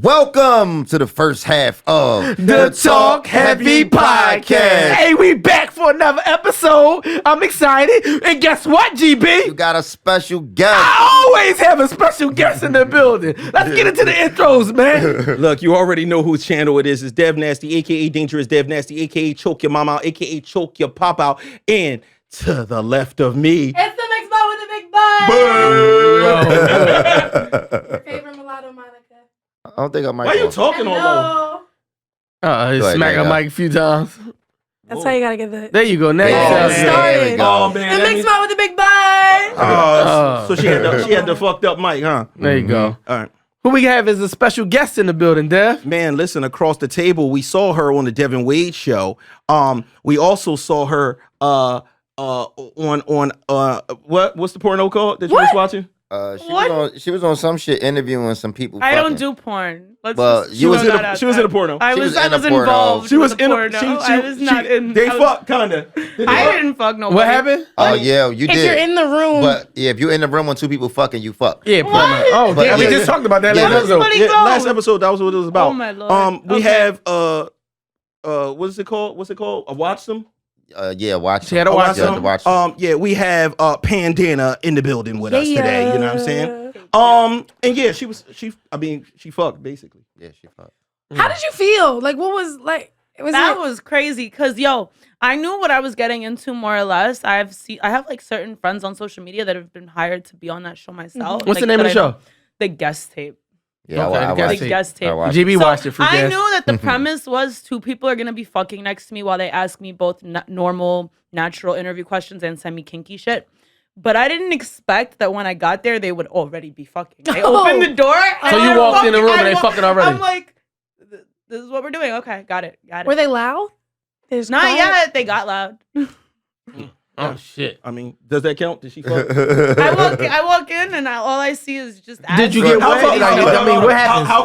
Welcome to the first half of the Talk Heavy Podcast. Hey, we back for another episode. I'm excited. And guess what, GB? You got a special guest. I always have a special guest in the building. Let's get into the intros, man. Look, you already know whose channel it is. It's Dev Nasty, a.k.a. Dangerous Dev Nasty, a.k.a. Choke Your Mom Out, a.k.a. Choke Your Pop Out. And to the left of me... It's the mixed ball with the big butt. Your favorite mulatto, Monica. I don't think I might. Why are you talking all low? Smack a mic a few times. That's how you gotta get the... There you go. Now you started. Oh, man. The mixed ball with the big butt. So she had the fucked up mic, huh? There you go. All right. Who we have is a special guest in the building, Dev. Man, listen, across the table, we saw her on the Devinwade show. We also saw her on what's the porno called that you was watching? She was on some shit interviewing some people. I don't do porn. She was in a porno. I was involved. She was in a porno. I was not in. They fucked kinda. I didn't fuck nobody. What happened? Oh yeah, you did. If you're in the room, but yeah, if you're in the room when two people fucking, you fuck. Yeah, porno. Oh, damn, we just talked about that last episode. Last episode, that was what it was about. Oh my Lord. We have what's it called? A watch them. Watch. She had to watch them. We have Pandana in the building with us today. You know what I'm saying? And yeah, she fucked basically. Yeah, she fucked. How did you feel? Like, what was like? That was crazy because I knew what I was getting into more or less. I have like certain friends on social media that have been hired to be on that show myself. What's the name of the show? The Guest Tape. Yeah, okay, I watched the it. Guest Tape. GB watched it for I guest. knew that the premise was two people are gonna be fucking next to me while they ask me both normal, natural interview questions and semi-kinky shit. But I didn't expect that when I got there, they would already be fucking. They opened the door. So you walked in the room and they fucking already. I'm like, this is what we're doing. Okay, got it. Were they loud? Not yet. They got loud. Oh shit! I mean, does that count? Did she fuck? I walk in and all I see is just. Did you get wet? I mean, what happened? How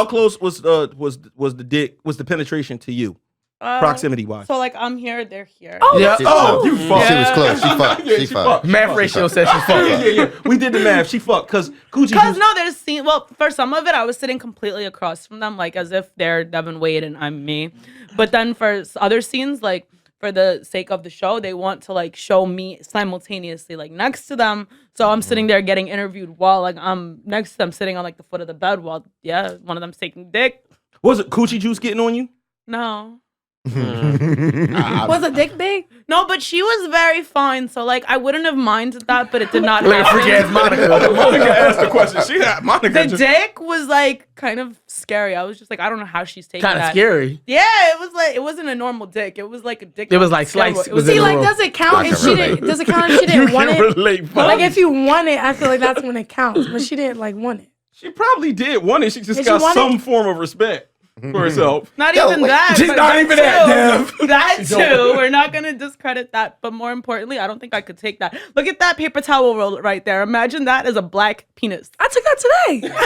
close was the dick? Was the penetration to you? Proximity wise. So like I'm here, they're here. Oh, yeah. You fucked. She was close. She fucked. Yeah, she fucked. Math ratio says she fucked. Yeah. We did the math. She fucked because Coochie. Because no, there's scene. Well, for some of it, I was sitting completely across from them, like as if they're Devinwade and I'm me. But then for other scenes, like for the sake of the show, they want to like show me simultaneously, like next to them. So I'm sitting there getting interviewed while like I'm next to them, sitting on like the foot of the bed while one of them's taking dick. Was it Coochie Juice getting on you? No. Was a dick big? No, but she was very fine, so like I wouldn't have minded that, but it did not Like happen. freak ass Monica. Monica asked the question. She had Monica. The dick was like kind of scary. I was just like, I don't know how she's taking Kind that. of scary. Yeah, it was like it wasn't a normal dick. It was like a dick. It was like slice. It was See, like, does it count if she didn't? Does it count if she didn't want it? Relate, Like, if you want it, I feel like that's when it counts. But she didn't like want it. She probably did want it. She just Did got she want some it? form of respect for herself. Not even that. She's but not that even too. that, Dev. That too. We're not gonna discredit that. But more importantly, I don't think I could take that. Look at that paper towel roll right there. Imagine that as a black penis. I took that today. That's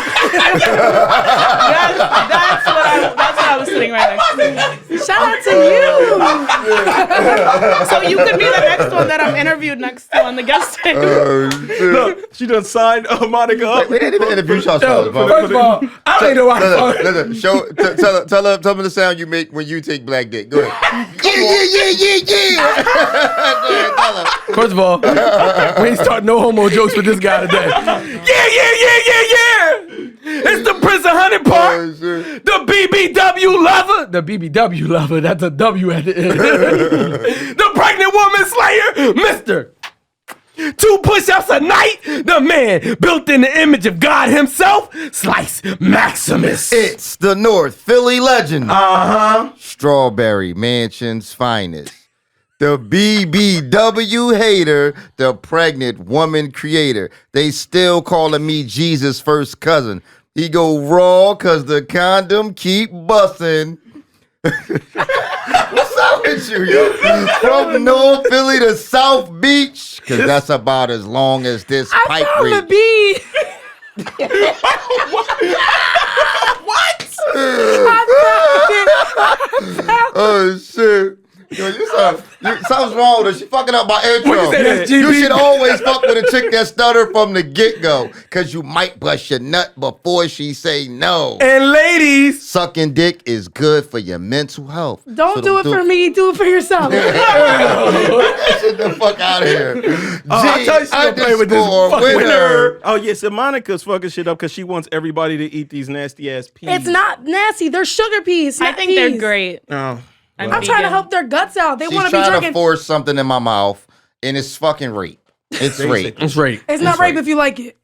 what I was sitting right next to. Shout out to you. So you could be the next one that I'm interviewed next to on the guest tape. Look, she done signed Monica up. We didn't even interview y'all. First of all, I don't even know why the fuck. Tell me the sound you make when you take black dick. Go ahead. Yeah. Go ahead, tell her. First of all, we ain't start no homo jokes with this guy today. Yeah. It's the Prince of Honey part. The BBW lover. The BBW lover. That's a W at the end. The pregnant woman slayer, Mister. 2 push-ups a night. The man built in the image of God himself. Slice Maximus. It's the North Philly legend. Strawberry Mansion's finest. The BBW hater, the pregnant woman creator. They still calling me Jesus' first cousin. He go raw cause the condom keep busting. What's up with you, yo? From North Philly to South Beach, cause that's about as long as this pipe I found reach. the bee. What? Oh shit. Something's wrong with her. She fucking up my intro. What you say, that's You GB? should always fuck with a chick that stutter from the get-go, because you might bust your nut before she say no. And ladies, Sucking dick is good for your mental health. Don't do it for me. Do it for yourself. Get the fuck out of here. I tell you she gonna play with this fucking winner. Oh yeah, so Monica's fucking shit up because she wants everybody to eat these nasty ass peas. It's not nasty. They're sugar peas. I not think peas. they're great. Oh. I'm I'm trying to vegan. help their guts out. They She's want to be trying drinking. to force something in my mouth, and it's fucking rape. It's rape. it's rape. It's not rape if you like it.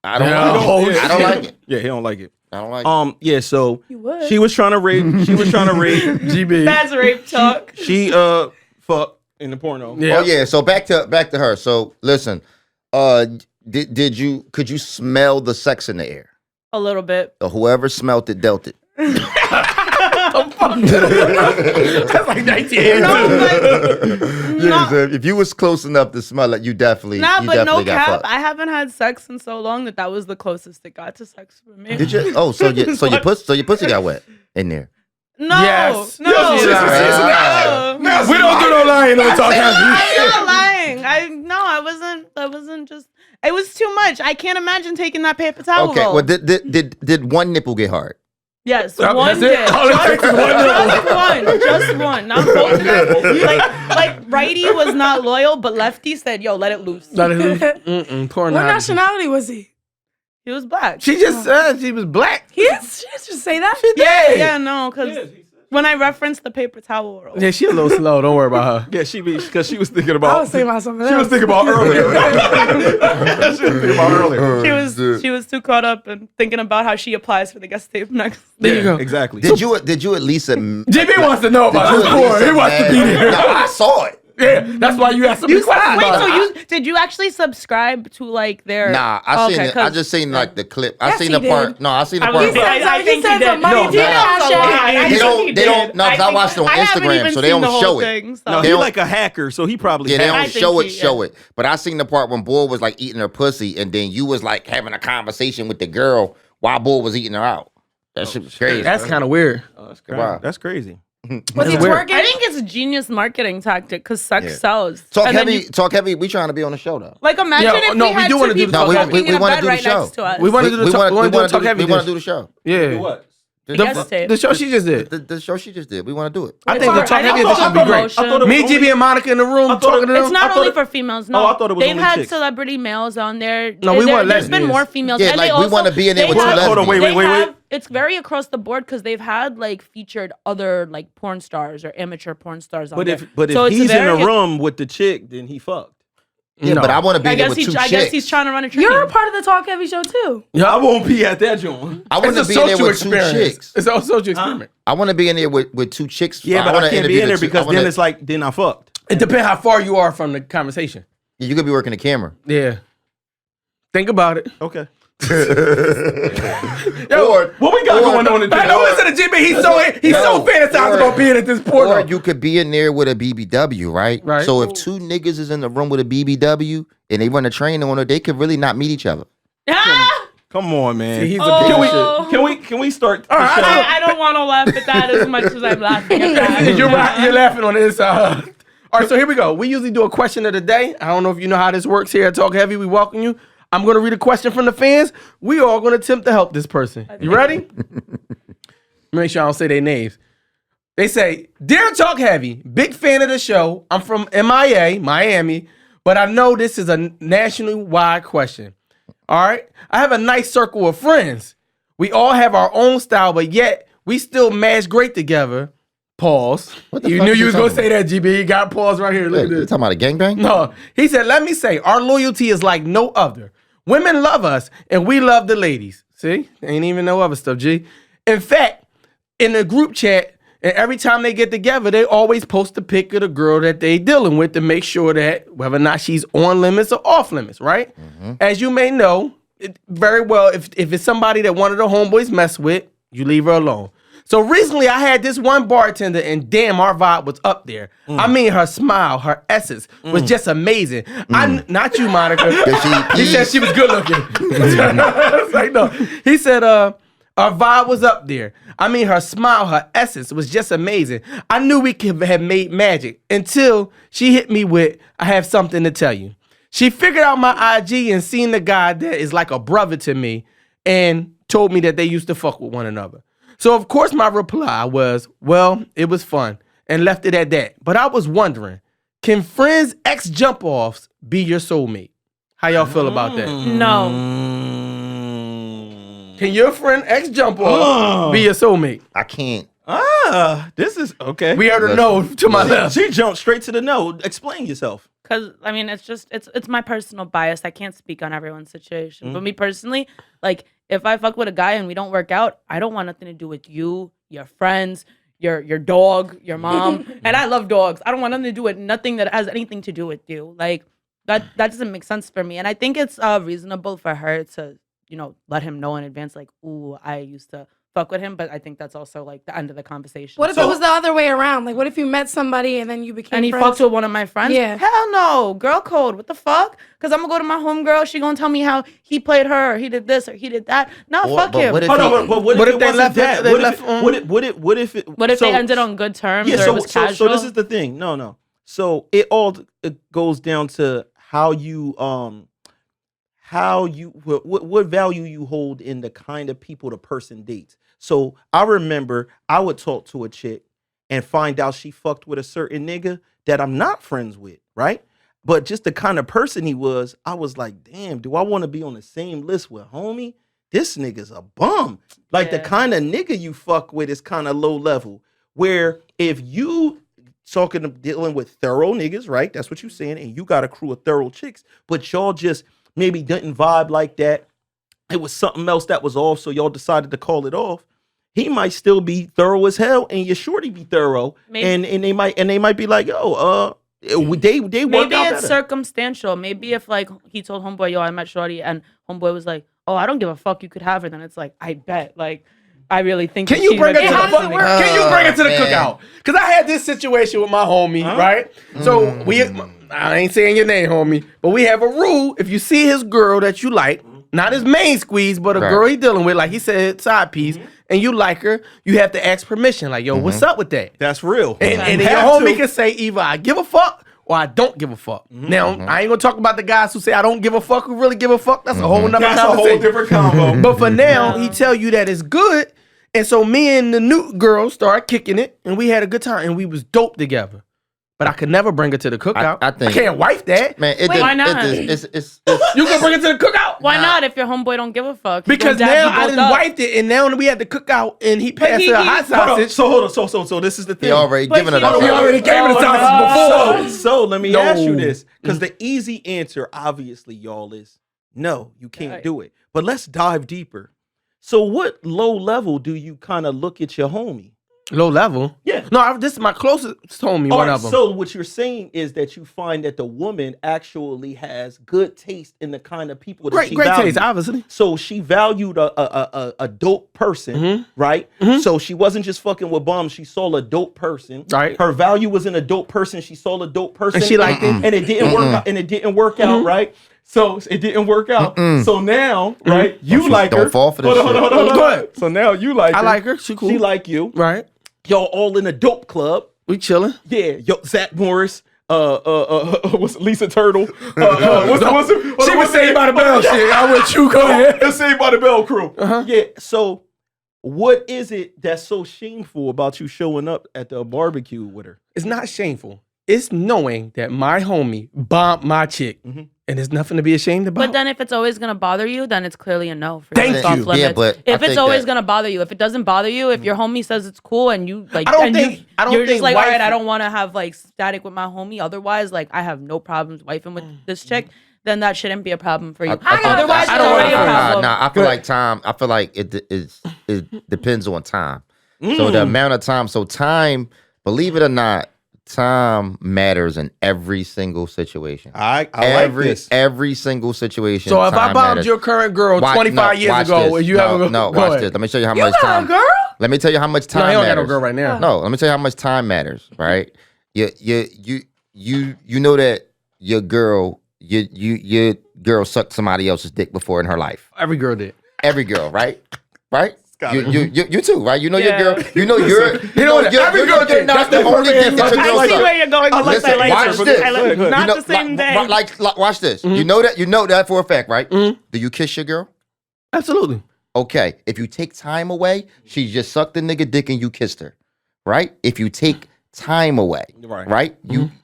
I don't No. like it. I don't like it. Yeah, he don't like it. I don't like it. Yeah, so You would. she was trying to rape. GB. That's rape talk. She fuck in the porno. Yeah. Oh yeah. So back to her. So listen, could you smell the sex in the air? A little bit. So whoever smelt it dealt it. That's like 1980. Yeah, so if you was close enough to smell it, you definitely Nah, you but definitely no got cap. fucked. I haven't had sex in so long that was the closest it got to sex for me. Did you? Oh, so your pussy got wet in there. No, Yes. no, Yes, she's lying. no. We don't do no lying on Talk Heavy. I'm not lying. I wasn't just. It was too much. I can't imagine taking that paper towel. Okay. roll. Well, did one nipple get hard? Yes, That's one it? did. All it takes is one Just one. Not both of them. Like righty was not loyal, but lefty said, "Yo, let it loose." Poor What Nadia. nationality was he? He was black. She just said she was black. He is. She just say that. Yeah, no, because when I referenced the paper towel roll, Yeah, she a little slow. Don't worry about her. Yeah, because she was thinking I about. was thinking about something else. She was thinking about earlier. She was thinking about earlier. she was too caught up in thinking about how she applies for the guest tape next. There you go. Exactly. Did you at least JB wants to know about this boy. He wants to be there. No, I saw it. Yeah, that's why you asked so many questions Wait, about it. so did you actually subscribe to like their? Nah, I seen Okay, it. I 'cause- just seen like the clip. I Yes, seen he the part. did. No, I seen the I part. was- about- I think said he the did. money No, did that's a lie. They don't. No, 'cause I watched it on I haven't Instagram, even so they seen don't the whole show it. thing, so- No, They he don't- like a hacker, so he probably. Yeah, they hacked. I don't think show he- it. But I seen the part when Bull was like eating her pussy, and then you was like having a conversation with the girl while Bull was eating her out. That shit was crazy. That's kind of weird. Wow. That's crazy. Was he weird. twerking? I think it's a genius marketing tactic because sex Yeah. sells. Talk And then heavy. you- Talk heavy. We trying to be on the show though. Like imagine Yeah, if no, we we had do two wanna do people the- fucking we in a wanna bed do the right show. next to us. We want to do the talk. We want to do the Talk Heavy. We want to dish. do the show. Yeah. What? The, Guest tape. The show she just did. the show she just did. We want to do it. I think the I Talk think Heavy it's edition a would be great. promotion. I thought it was Me, only- GB, and Monica in the room thought talking to them. It's not thought only it- for females. No, Oh, I thought it was they've only had chicks. celebrity males on there. No, we want There's been lesbians. more females. Yeah, and like, they we also- wanna be in there they with two have- lesbians. Hold on, wait, they wait. have- It's very across the board because they've had like featured other like porn stars or amateur porn stars on But there. if So it's he's in very- a room with the chick, then he fucked. Yeah, No. but I want to be I there guess with two I guess chicks. he's trying to run a train. You're a part of the Talk Heavy show too. I won't be at that joint. I want It's to a be in there social with two experience. chicks. It's a social experiment. I want to be in there with two chicks. Yeah, but wanna I can't be interview in there the two- because I wanna- then it's like then I fucked. It depends how far you are from the conversation. you could be working the camera. Yeah. Think about it. Okay. Or What we got going on in I know. Listen to GB. He's so fantasized about being at this or porno. you could be in there with a BBW, right? Right. So if two niggas is in the room with a BBW and they run a train on her, they could really not meet each other. Ah! Come on, man. See, he's a Oh. Can we start? the right, show? I don't want to laugh at that as much as I'm laughing at that. You're laughing on the inside. All right, so here we go. We usually do a question of the day. I don't know if you know how this works here at Talk Heavy. We welcome you. I'm going to read a question from the fans. We all going to attempt to help this person. You ready? Make sure I don't say their names. They say, Dear Talk Heavy, big fan of the show. I'm from MIA, Miami, but I know this is a nationwide question. All right? I have a nice circle of friends. We all have our own style, but yet we still match great together. Pause. What the You fuck knew is you you was going to talking say that, GB. You got pause right here. Look at You this. talking about a gangbang? No. He said, let me say, our loyalty is like no other. Women love us, and we love the ladies. See? Ain't even no other stuff, G. In fact, in the group chat, and every time they get together, they always post a pic of the girl that they dealing with to make sure that whether or not she's on limits or off limits, right? As you may know, very well, if it's somebody that one of the homeboys mess with, you leave her alone. So recently, I had this one bartender, and damn, our vibe was up there. I mean, her smile, her essence was just amazing. Not you, Monica. He said she was good looking. It's like, no. He said, Our vibe was up there. I mean, her smile, her essence was just amazing. I knew we could have made magic until she hit me with, I have something to tell you. She figured out my IG and seen the guy that is like a brother to me and told me that they used to fuck with one another. So, of course, my reply was, well, it was fun, and left it at that. But I was wondering, can friends ex-jump-offs be your soulmate? How y'all feel about that? No. Can your friend ex-jump-off be your soulmate? I can't. This is okay. We heard a no to my left. She jumped straight to the no. Explain yourself. Because, I mean, it's my personal bias. I can't speak on everyone's situation. But me personally, like, if I fuck with a guy and we don't work out, I don't want nothing to do with you, your friends, your dog, your mom. And I love dogs. I don't want nothing to do with nothing that has anything to do with you. Like, that doesn't make sense for me. And I think it's reasonable for her to, let him know in advance, like, ooh, I used to fuck with him. But I think that's also, like, the end of the conversation. What if it was the other way around? Like, what if you met somebody and then you became and he friends? fucked with one of my friends? Yeah. Hell no. Girl code. What the fuck? Because I'm going to go to my homegirl. She going to tell me how he played her, or he did this, or he did that. No, fuck him. What if Hold on, but what if they it left wasn't that? it- they What left, if What if they ended on good terms, or it was casual? So this is the thing. No. So it all goes down to how you what value you hold in the kind of people the person dates. So I remember I would talk to a chick and find out she fucked with a certain nigga that I'm not friends with, right? But just the kind of person he was, I was like, damn, do I want to be on the same list with homie? This nigga's a bum. Like the kind of nigga you fuck with is kind of low level. Where if you dealing with thorough niggas, right? That's what you're saying, and you got a crew of thorough chicks, but y'all just maybe didn't vibe like that. It was something else that was off, so y'all decided to call it off. He might still be thorough as hell, and your shorty be thorough, and they might be like, yo, they work out better. Maybe it's circumstantial. Maybe if like he told homeboy, yo, I met shorty, and homeboy was like, oh, I don't give a fuck, you could have her. Then it's like, I bet, like, I really think. Can you bring it to the How does it work? Can you bring it to the man. cookout? Because I had this situation with my homie, right? So I ain't saying your name, homie, but we have a rule: if you see his girl that you like, not his main squeeze, but a girl he dealing with, like he said, side piece, and you like her, you have to ask permission. Like, yo, what's up with that? That's real. And You your have homie to. can say either I give a fuck or I don't give a fuck. Now, I ain't gonna talk about the guys who say I don't give a fuck who really give a fuck. That's a whole nother That's a conversation. whole different combo. But for now, he tell you that it's good. And so me and the new girl started kicking it, and we had a good time, and we was dope together. But I could never bring her to the cookout. I think- can't wife that. Man, why not? It's You can bring her to the cookout. Why not if your homeboy don't give a fuck? He Because gonna dab now you I both done up. wiped it, and now we had the cookout, and he passed he- her a he- hot Hold on. sausage. So hold on. So this is the thing. he already But given it he up. already gave her the sausage before. So let me ask you No. this, because the easy answer, obviously, y'all, is no, you can't Right. do it. But let's dive deeper. So what low level do you kind of look at your homie? Low level? Yeah. No, this is my closest homie, All one right, of them. so what you're saying is that you find that the woman actually has good taste in the kind of people that she great values. taste, obviously. So she valued a dope person, right? So she wasn't just fucking with bums. She saw a dope person. Right. Her value was in a dope person. She saw a dope person, And she liked it. and it didn't work out. And it didn't work out, right? So it didn't work out. So now, right? You like her. Don't fall for this Hold on, shit. hold on. Go ahead. So now you like her. I like her. She cool. She like you. Right. Y'all all in a dope club. We chilling. Yeah, yo, Zach Morris, what's Lisa Turtle? What's She was Saved by the Bell shit. I want you go ahead. It's Saved by the Bell crew. Yeah. So, what is it that's so shameful about you showing up at the barbecue with her? It's not shameful. It's knowing that my homie bombed my chick, and there's nothing to be ashamed about. But then if it's always gonna bother you, then it's clearly a no for Thank you. Off you. limits. Yeah, but I if it's think always that- gonna bother you, if it doesn't bother you, if your homie says it's cool and you like, I don't and think- I don't you're just think like, all right, wife- I don't want to have like static with my homie. Otherwise, like I have no problems wifing with this chick. Then that shouldn't be a problem for you. Otherwise, I it's don't already a wanna- problem. Nah, I feel like time. I feel like it depends on time. So the amount of time. So time, believe it or not, time matters in every single situation. I Every single situation. so if I time bombed matters. your current girl Watch- 25 years watch ago, this. and you have a no, go watch ahead. this. Let me tell you how You much got time. a girl? Let me tell you how much time No, he don't got matters. no girl right now. No, let me tell you how much time matters. Right? You know that your girl sucked somebody else's dick before in her life. Every girl did. Every girl, right? Right? You too, right? You know Yeah. your girl. You know you're. You know what? Every girl you're think not that's the the only perfect thing that answer. your girl I see suck. where you're going. Listen, watch this. Not You know, the same day. Like, watch this. You know that. You know that for a fact, right? Do you kiss your girl? Absolutely. Okay. If you take time away, she just sucked the nigga dick and you kissed her, right? If you take time away, right?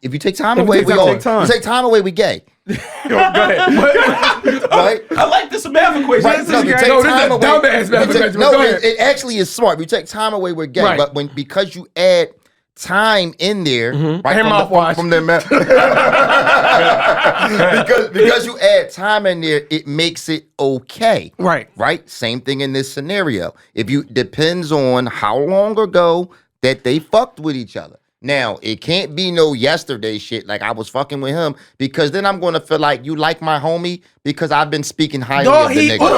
If you take time away, we all take time away. We gay. Go ahead. Right? I like this math equation. Right. No, you take No, this time is a away. dumbass math you take- equation, No, but go ahead. it actually is smart. You take time away, we're gay. Right. But because you add time in there, right? Hair mouthwash. From the because you add time in there, it makes it okay. Right. Right? Same thing in this scenario. If you depends on how long ago that they fucked with each other. Now, it can't be no yesterday shit like I was fucking with him because then I'm going to feel like you like my homie because I've been speaking highly of the nigga. Hold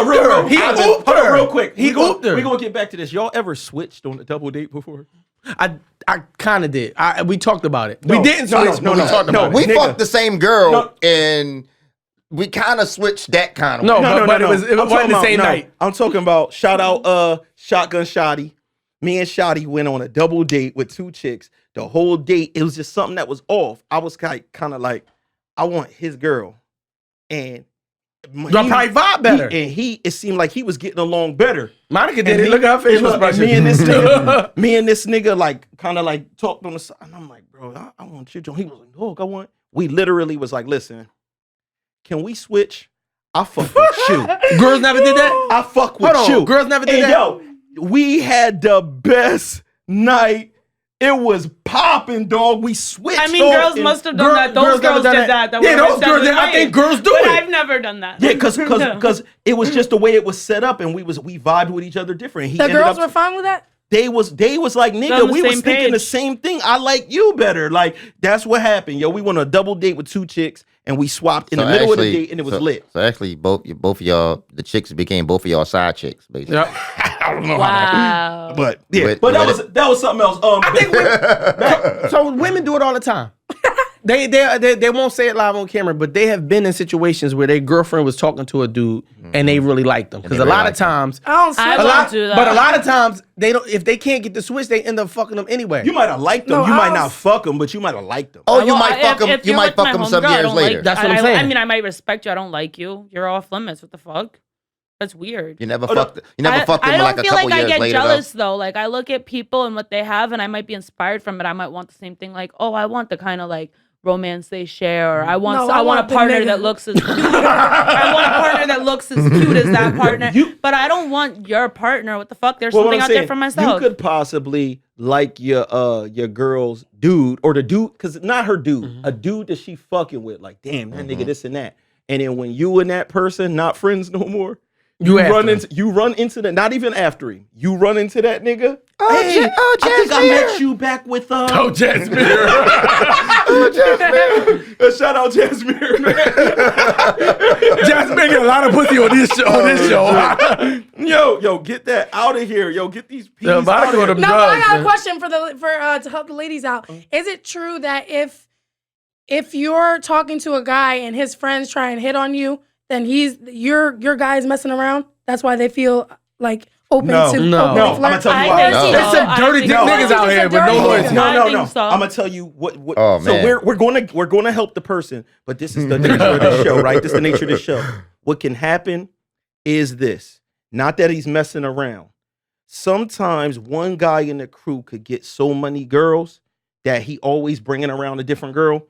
on, real quick. He ooped her. We're going to get back to this. Y'all ever switched on a double date before? I kind of did. We talked about it. We didn't switch, but we talked about We it. fucked the same girl and we kind of switched that kind of No, way. but it wasn't the same night. I'm talking about shout out Shotgun Shotty. Me and Shotty went on a double date with two chicks. The whole date, it was just something that was off. I was kind of like, I want his girl. And Y'all probably vibe better. It seemed like he was getting along better. Monica did it. Look at her facial and expression. me and this nigga like kind of like talked on the side. And I'm like, bro, I want you, John. He was like, look, we literally was like, listen, can we switch? I fuck with you. Girls never did that? I fuck with Hold on, you. girls never did that? Yo, we had the best night. It was popping, dog. We switched. I mean, girls must have done that. Those girls did that. Yeah, those girls did. I think girls do but it. I've never done that. Yeah, because it was just the way it was set up, and we vibed with each other different. He The ended girls up- were fine with that? They was like, on nigga, the we was same thinking the page. same thing. I like you better. Like, that's what happened. Yo, we went on a double date with two chicks and we swapped in the middle of the date and it was lit. So actually, both of y'all, the chicks became both of y'all side chicks, basically. Yep. I don't know Wow. but yeah, But that was something else. I think so women do it all the time. They won't say it live on camera, but they have been in situations where their girlfriend was talking to a dude and they really liked him. Because a lot of times, I don't see I that. won't do that. but a lot of times they don't. If they can't get the switch, they end up fucking them anyway. you might have liked them. No, you I might was- not fuck them, but you might have liked them. Oh, you Well, might fuck him. if You you're might like fuck my him some homegirl, I years don't later. like- That's what I'm I saying. mean, I might respect you. I don't like you. You're off limits. What the fuck? That's weird. You never fucked. You never fucked him I like don't a feel couple like I years get later. jealous though. Like I look at people and what they have, and I might be inspired from it. I might want the same thing. Like, oh, I want the kind of like romance they share, or I want No, I want a the partner nigga. that looks as cute. I want a partner that looks as cute as that partner. But I don't want your partner. What the fuck? There's Well, what something I'm out saying, there for myself. You could possibly like your girl's dude or the dude, because not her dude, a dude that she fucking with. Like, damn, that nigga this and that. And then when you and that person not friends no more, You after run him. into that. Not even after him. You run into that nigga. Oh, Hey, I think I met you back with Oh, Jasmine. shout out Jasmine, man. Jasmine get a lot of pussy on this show. Yo, get that out of here. Yo, get these peas Yeah, out Monica of here. with them No, drugs, I got a man. question to help the ladies out. Is it true that if you're talking to a guy and his friends try and hit on you, then your guy is messing around? That's why they feel like open No. to open No, to I'ma flirt? tell you I why. think No. so. There's some I dirty think dick so. niggas out here with no Dirty voice. niggas. No. I think so. I'm gonna tell you what. Oh, so man. we're gonna help the person, but this is the nature of the show, right? This is the nature of the show. What can happen is this. Not that he's messing around. Sometimes one guy in the crew could get so many girls that he always bringing around a different girl,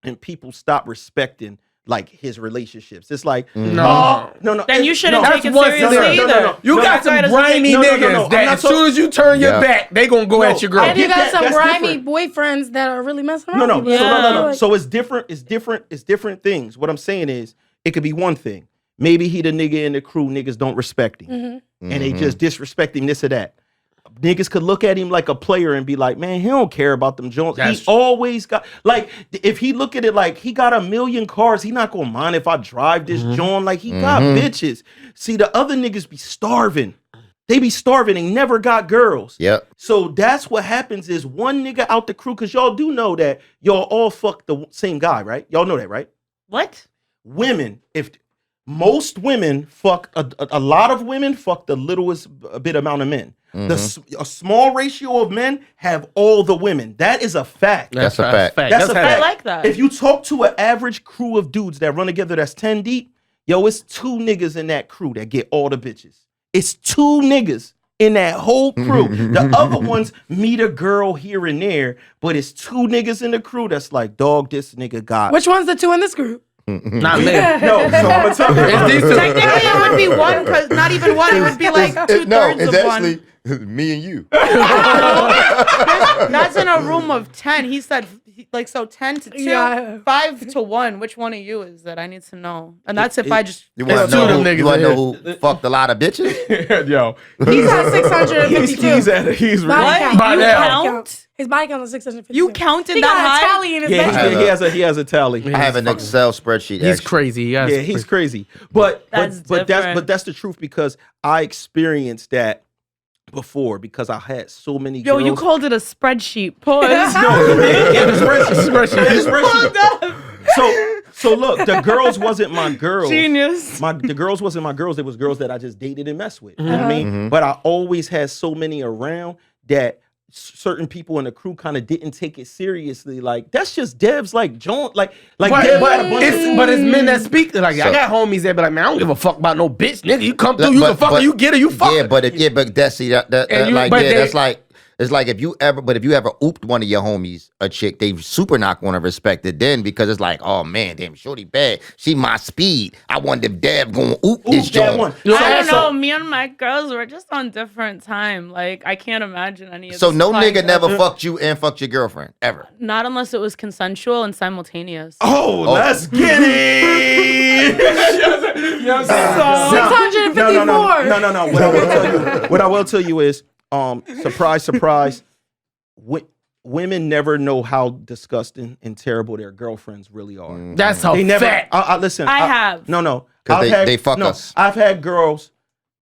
and people stop respecting like his relationships. It's like No. no. Then you shouldn't That's take it one seriously scenario. either. You No, got that guy some doesn't grimy No, niggas I'm that not as soon as you turn your Yeah. back, they gonna go No. at your girl. And you got that- some that's grimy different. boyfriends that are really messing around. No. with you. So no. Like, So it's different. It's different things. What I'm saying is, it could be one thing. Maybe he the nigga in the crew. Niggas don't respect him, and they just disrespect him. This or that. Niggas could look at him like a player and be like, man, he don't care about them Jones. That's He true. always got, like, if he look at it like he got a million cars, he not gonna mind if I drive this John. Like, he got bitches. See, the other niggas be starving. They be starving. They never got girls. Yep. So that's what happens is one nigga out the crew, because y'all do know that y'all all fuck the same guy, right? Y'all know that, right? What? Women, if most women fuck a lot of women fuck the littlest bit amount of men. A small ratio of men have all the women. That is a fact. That's a fact. That's a fact. I like that. If you talk to an average crew of dudes that run together that's 10 deep, yo, it's 2 niggas in that crew that get all the bitches. It's 2 niggas in that whole crew. The other ones meet a girl here and there, but it's 2 niggas in the crew that's like, dog, this nigga got. Which one's the 2 in this group? Not me. No, so I'm gonna tell you. Technically, it would be 1 because not even 1. It would be like 2/3 it's of actually 1. me and you. That's in a room of 10. He said, like, so 10 to 2, Yeah. 5 to 1. Which one of you is that? I need to know. And that's if I just. You want to two of know, them who, niggas in who fucked a lot of bitches? Yo. He's at 652. He's Body What? count. By You now. count? His body count is 652. You counted He that got a high? tally in his yeah, basement. he has a tally. I have an Excel spreadsheet. He's actually. crazy. Yeah, he's crazy. But That's but different. that's the truth because I experienced that before because I had so many Yo, girls. you called it a spreadsheet. Pause. Yeah, the spreadsheet. Yeah, the Hold spreadsheet. up. So look, the girls wasn't my girls. Genius. The girls wasn't my girls. It was girls that I just dated and messed with. You know what I mean? But I always had so many around that certain people in the crew kind of didn't take it seriously. Like that's just Dev's like John. Like But, Dev but, got a bunch of- it's men that speak. Like, I So- got homies that be like, man, I don't give a fuck about no bitch, nigga. You come through, But- you can fuck her, you get her, you fuck Yeah, her. but that's see that And you- like but yeah, they- that's like it's like if you ever ooped one of your homies a chick, they super not gonna respect it then because it's like, oh man, damn, shorty bad, she my speed. I wonder if Dev gonna oop this Ooh, that joint. one. Yo, I don't So- know. Me and my girls were just on different time. Like, I can't imagine any of So this no flying nigga never up. fucked you and fucked your girlfriend ever. Not unless it was consensual and simultaneous. Oh, let's get it. You know what I'm saying? 654. No. What I will tell you is, surprise, surprise. Women never know how disgusting and terrible their girlfriends really are. That's a They never. fact. Listen. I have. No. 'Cause I've they fuck us. I've had girls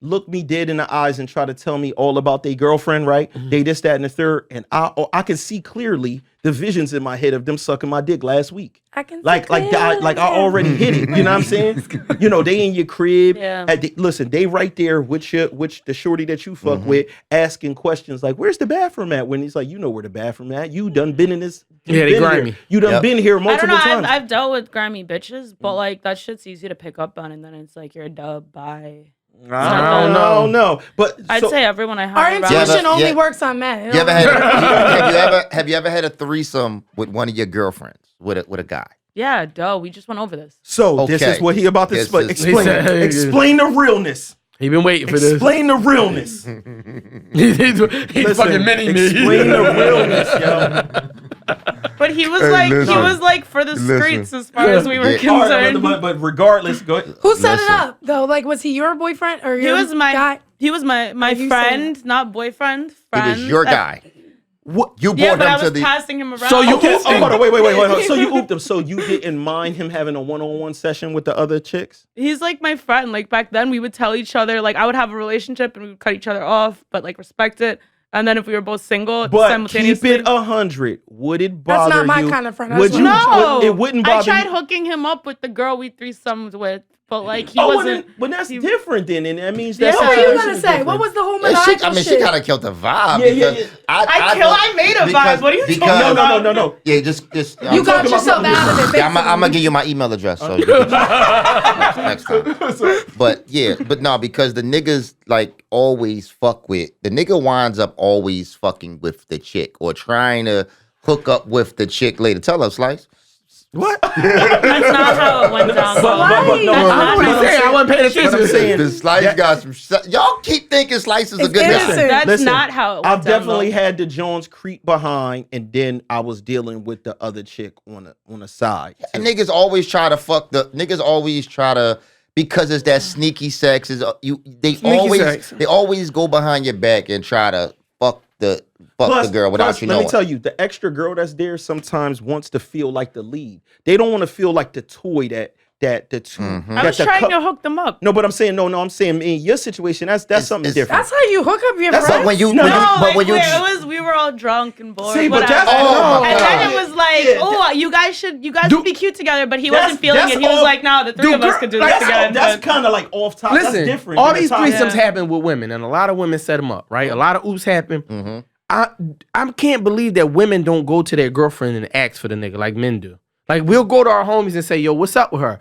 look me dead in the eyes and try to tell me all about their girlfriend, right? They this, that, and the third, and I can see clearly the visions in my head of them sucking my dick last week. I can Like I already hit it. You know what I'm saying? You know, they in your crib. Yeah. Listen, they right there with the shorty that you fuck with, asking questions like, "Where's the bathroom at?" When he's like, "You know where the bathroom at. You done been in this. Yeah, they been here. grimy. You done Yep. been here I don't multiple know. times." I've dealt with grimy bitches, but like that shit's easy to pick up on, and then it's like you're a dub. Bye. I don't know. But I'd so- say everyone I Our have around. intuition Yeah, only yeah. works on men. It You ever don't- have you ever had a threesome with one of your girlfriends with a guy? Yeah, duh. We just went over this. So this Okay. is what he about to This explain. is- Explain, He said- explain the realness. He been waiting for this. Explain the realness. He's Listen, fucking mini me. explain the realness, yo. But he was listen. like for the streets as far as we were Yeah. All right, concerned. but regardless, go ahead. Who set it Listen. up though? Like, was he your boyfriend or He your was my guy? he was my you friend, not boyfriend. It Friend. was your guy. What? You Yeah, brought but I him to was the. passing him around. So you Okay, ooped him. hold on, wait. So you ooped him. So you didn't mind him having a one-on-one session with the other chicks? He's like my friend. Like back then, we would tell each other, like I would have a relationship and we would cut each other off, but like respect it. And then if we were both single, But keep simultaneously. it 100. Would it That's bother not my you? kind of friend. I Would swear. you? No, It wouldn't I bother tried you. hooking him up with the girl we threesomes with, but like he Oh, wasn't. but that's he- different then, and that means Yeah. that's What were you situation gonna is say? different. What was the whole Yeah, maniacal I mean, shit? she kind of killed the vibe. Yeah, yeah, because yeah. I made a vibe. What are you talking because- about? No. Yeah, just You got talking yourself about out of it. Yeah, I'm gonna give you my email address so you can next time. But yeah, but no, because the niggas like always fuck with the nigga winds up always fucking with the chick or trying to hook up with the chick later. Tell us, Slice. What? That's not how it went down. But no, I don't know what he's saying. I wasn't paying attention. But I'm saying- The Slice got some. Y'all keep thinking Slice is a It's good innocent. guy. That's Listen, not how it went I've down. definitely though. had the Jones creep behind, and then I was dealing with the other chick on the side. And niggas always try to fuck the niggas always try to because it's that sneaky sex is sex. they always go behind your back and try to fuck the girl without plus, you let knowing. me tell you, the extra girl that's there sometimes wants to feel like the lead. They don't want to feel like the toy that that the two. I was trying to hook them up. No, but I'm saying no. I'm saying in your situation, that's something different. That's how you hook up your That's friends. like We were all drunk and bored. See, but whatever. that's and then it was like, you guys would be cute together, but he wasn't feeling it. He was like, no, the three of us could do this together. That's kind of like off top. Listen, that's different. all these threesomes happen with women, and a lot of women set them up, right? A lot of oops happen. I can't believe that women don't go to their girlfriend and ask for the nigga like men do. Like, we'll go to our homies and say, yo, what's up with her?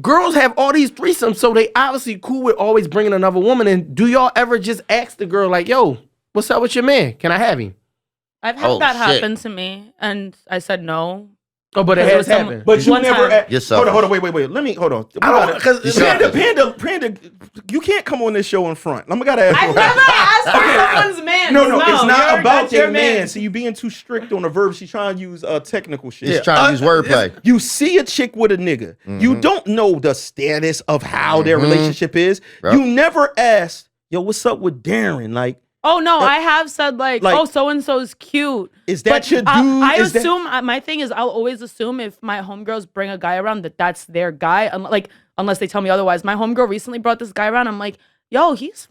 Girls have all these threesomes, so they obviously cool with always bringing another woman in. Do y'all ever just ask the girl, like, yo, what's up with your man? Can I have him? I've had that happen to me, and I said no. Oh, but it has happened. But you never. Hold on, wait. Let me hold on. Because Panda, you can't come on this show in front. I'm gotta ask. I've never asked for someone's man. No, it's not about their man. So you being too strict on the verb. She's trying to use technical shit. She's trying to use wordplay. You see a chick with a nigga. You don't know the status of how their relationship is. Yep. You never ask, yo, what's up with Darren? Like, oh no, I have said like oh, so and so's cute. Is that your dude? I assume my thing is I'll always assume if my homegirls bring a guy around that's their guy. Unless they tell me otherwise. My homegirl recently brought this guy around. I'm like, yo, he's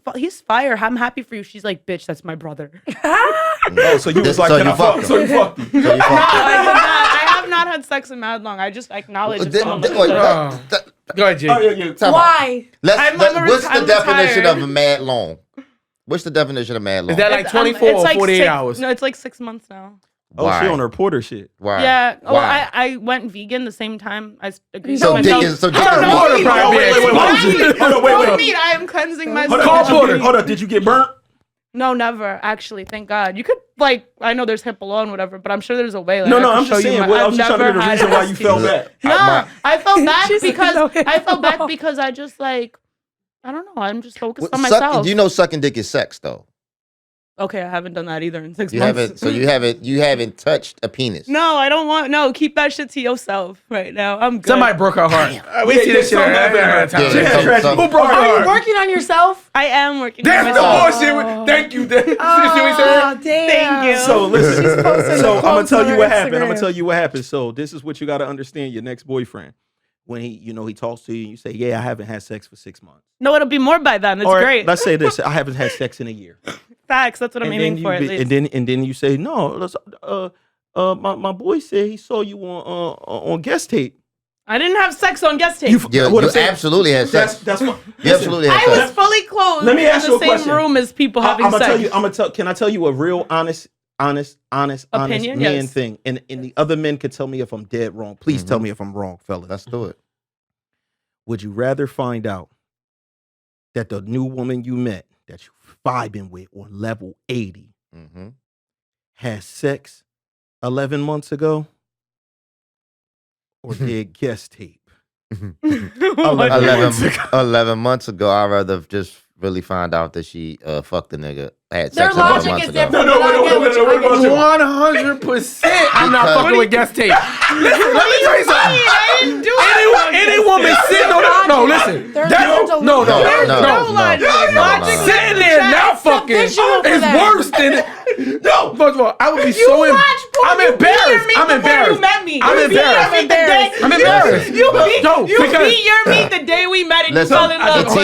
fire. I'm happy for you. She's like, bitch, that's my brother. Oh, so you was like, can I fuck? So you fucked him. No, I have not had sex in mad long. I just acknowledge it. Go ahead, Jay. Why? What's the definition of a mad long? What's the definition of mad long? Is that like 24 or 48 hours? No, it's like 6 months now. Oh, she on her Porter shit. Why? Yeah. Why? Well, I went vegan the same time. I agreed So with Dick myself. is so Dick I don't know. Wait. Hold on, Mean I am cleansing myself. Hold on. Did you get burnt? No, never. Actually, thank God. You could I know there's HIPAA law and whatever, but I'm sure there's a way. Like, no. I'm just saying. I was just trying to get a reason why you felt bad. No, I felt bad because I just I don't know. I'm just focused on myself. Do you know sucking dick is sex though? Okay, I haven't done that either in 6 You months. haven't. So you haven't touched a penis. No, I don't want. No, keep that shit to yourself right now. I'm good. Somebody broke her heart. We see this shit. Who broke her Are you heart? working on yourself? I am working. That's on the myself. bullshit. Thank you. Damn. Oh, damn. Thank you. So listen. So I'm gonna tell you what happened. Instagram. I'm gonna tell you what happened. So this is what you got to understand. Your next boyfriend, when he talks to you, and you say, "Yeah, I haven't had sex for 6 months." No, ittle be more by then. It's Or great. let's say this: I haven't had sex in a year. Facts. That's what I'm aiming for. At least. And then you say, "No, my boy said he saw you on guest tape." I didn't have sex on guest tape. You absolutely had sex. That's what. You absolutely had I sex. was fully clothed. Let me ask you a in the same question. room as people having sex. Can I tell you a real honest Opinion? man Yes. thing? And the other men can tell me if I'm dead wrong. Please tell me if I'm wrong, fellas. Let's do it. Would you rather find out that the new woman you met that you vibing with on level 80 had sex 11 months ago, or did guest tape? 11 months ago, I'd rather just really find out that she fucked the nigga. Had Their sex 11 logic months is ago. different. No, but I get what you- I get what you- 100%. I'm not fucking with guest tape. Listen, let me tell you something. I didn't do Any woman sitting on no, listen. There's That, no no, logic. no. Sitting there not fucking is visual for that. worse than. No, first of all, I would be so I'm embarrassed. I'm embarrassed. You met me. I'm You beat your embarrassed. meat the day- I'm embarrassed. You beat because- your meat the day we met and you Listen, fell in love.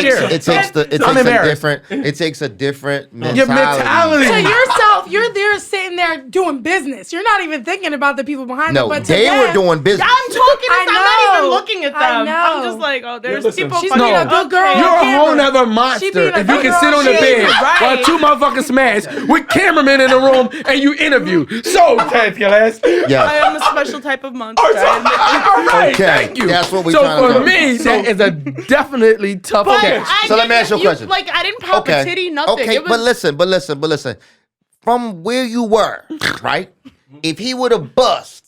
it takes a different Your mentality. mentality. To yourself, you're there sitting there doing business. You're not even thinking about the people behind No, them. But to they were them, doing business. I'm talking. I I'm not even know. looking at them. I know. I'm just like, oh, there's listen, people. she's fucking- being a good girl. Okay. You're a camera. whole nother She monster being a if you good can girl. sit on the She bed is right. while two motherfuckers smash with cameramen in the room and you interview. So, Tantalus. I Yeah. am a special type of monster. All right, Okay, thank you. that's what we So trying to for do. me, that is a definitely tough. But Okay. So let me ask you a question. Like I didn't pop a titty, nothing. Okay, It was, but listen. From where you were, right? If he would have bust,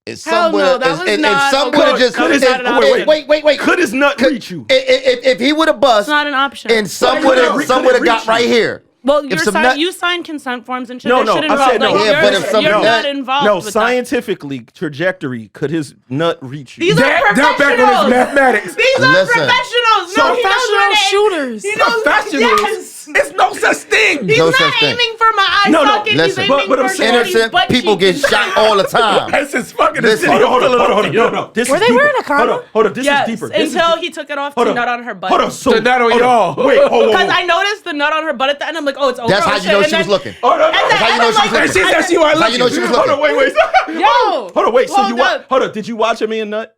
if Hell no, somewhere, that was and not- some would have just, that was not an option. wait. Could his nut reach you? If he would have bust, it's not an option. and some Could would it have got reach right you? here. well, if you signed consent forms and shit. No, That shit I involved, said no. like, Yeah, but if some you're nut- not involved. No, with that. scientifically, trajectory, could his nut reach you? These are That back on his professionals. mathematics. These are Listen. professionals. No, he knows Professional where they- shooters. He knows, Professionals. Yes. It's no such thing. He's No not such thing. aiming for my eye No, no, socket. listen, He's aiming but I'm for saying- Shorty's Innocent butt people get cheeks. shot all the time. That's just fucking the Listen, city. Hold on. No. This Were is they deeper. wearing a condom? Hold on. This Yes, is deeper. This is until deep- he took it off Hold to on. nut on her butt. Hold on. So, The nut on hold y'all. Wait, hold Because on. I noticed the nut on her butt at the end. I'm like, oh, it's over. That's how Oh, you shit. know And she was then- looking. Hold on. And That's how you then know I'm she was like- looking. She said she was That's how you know she was looking. Hold on. Wait. Yo, Hold on. Wait. So hold you up. hold on. Did you watch a man nut?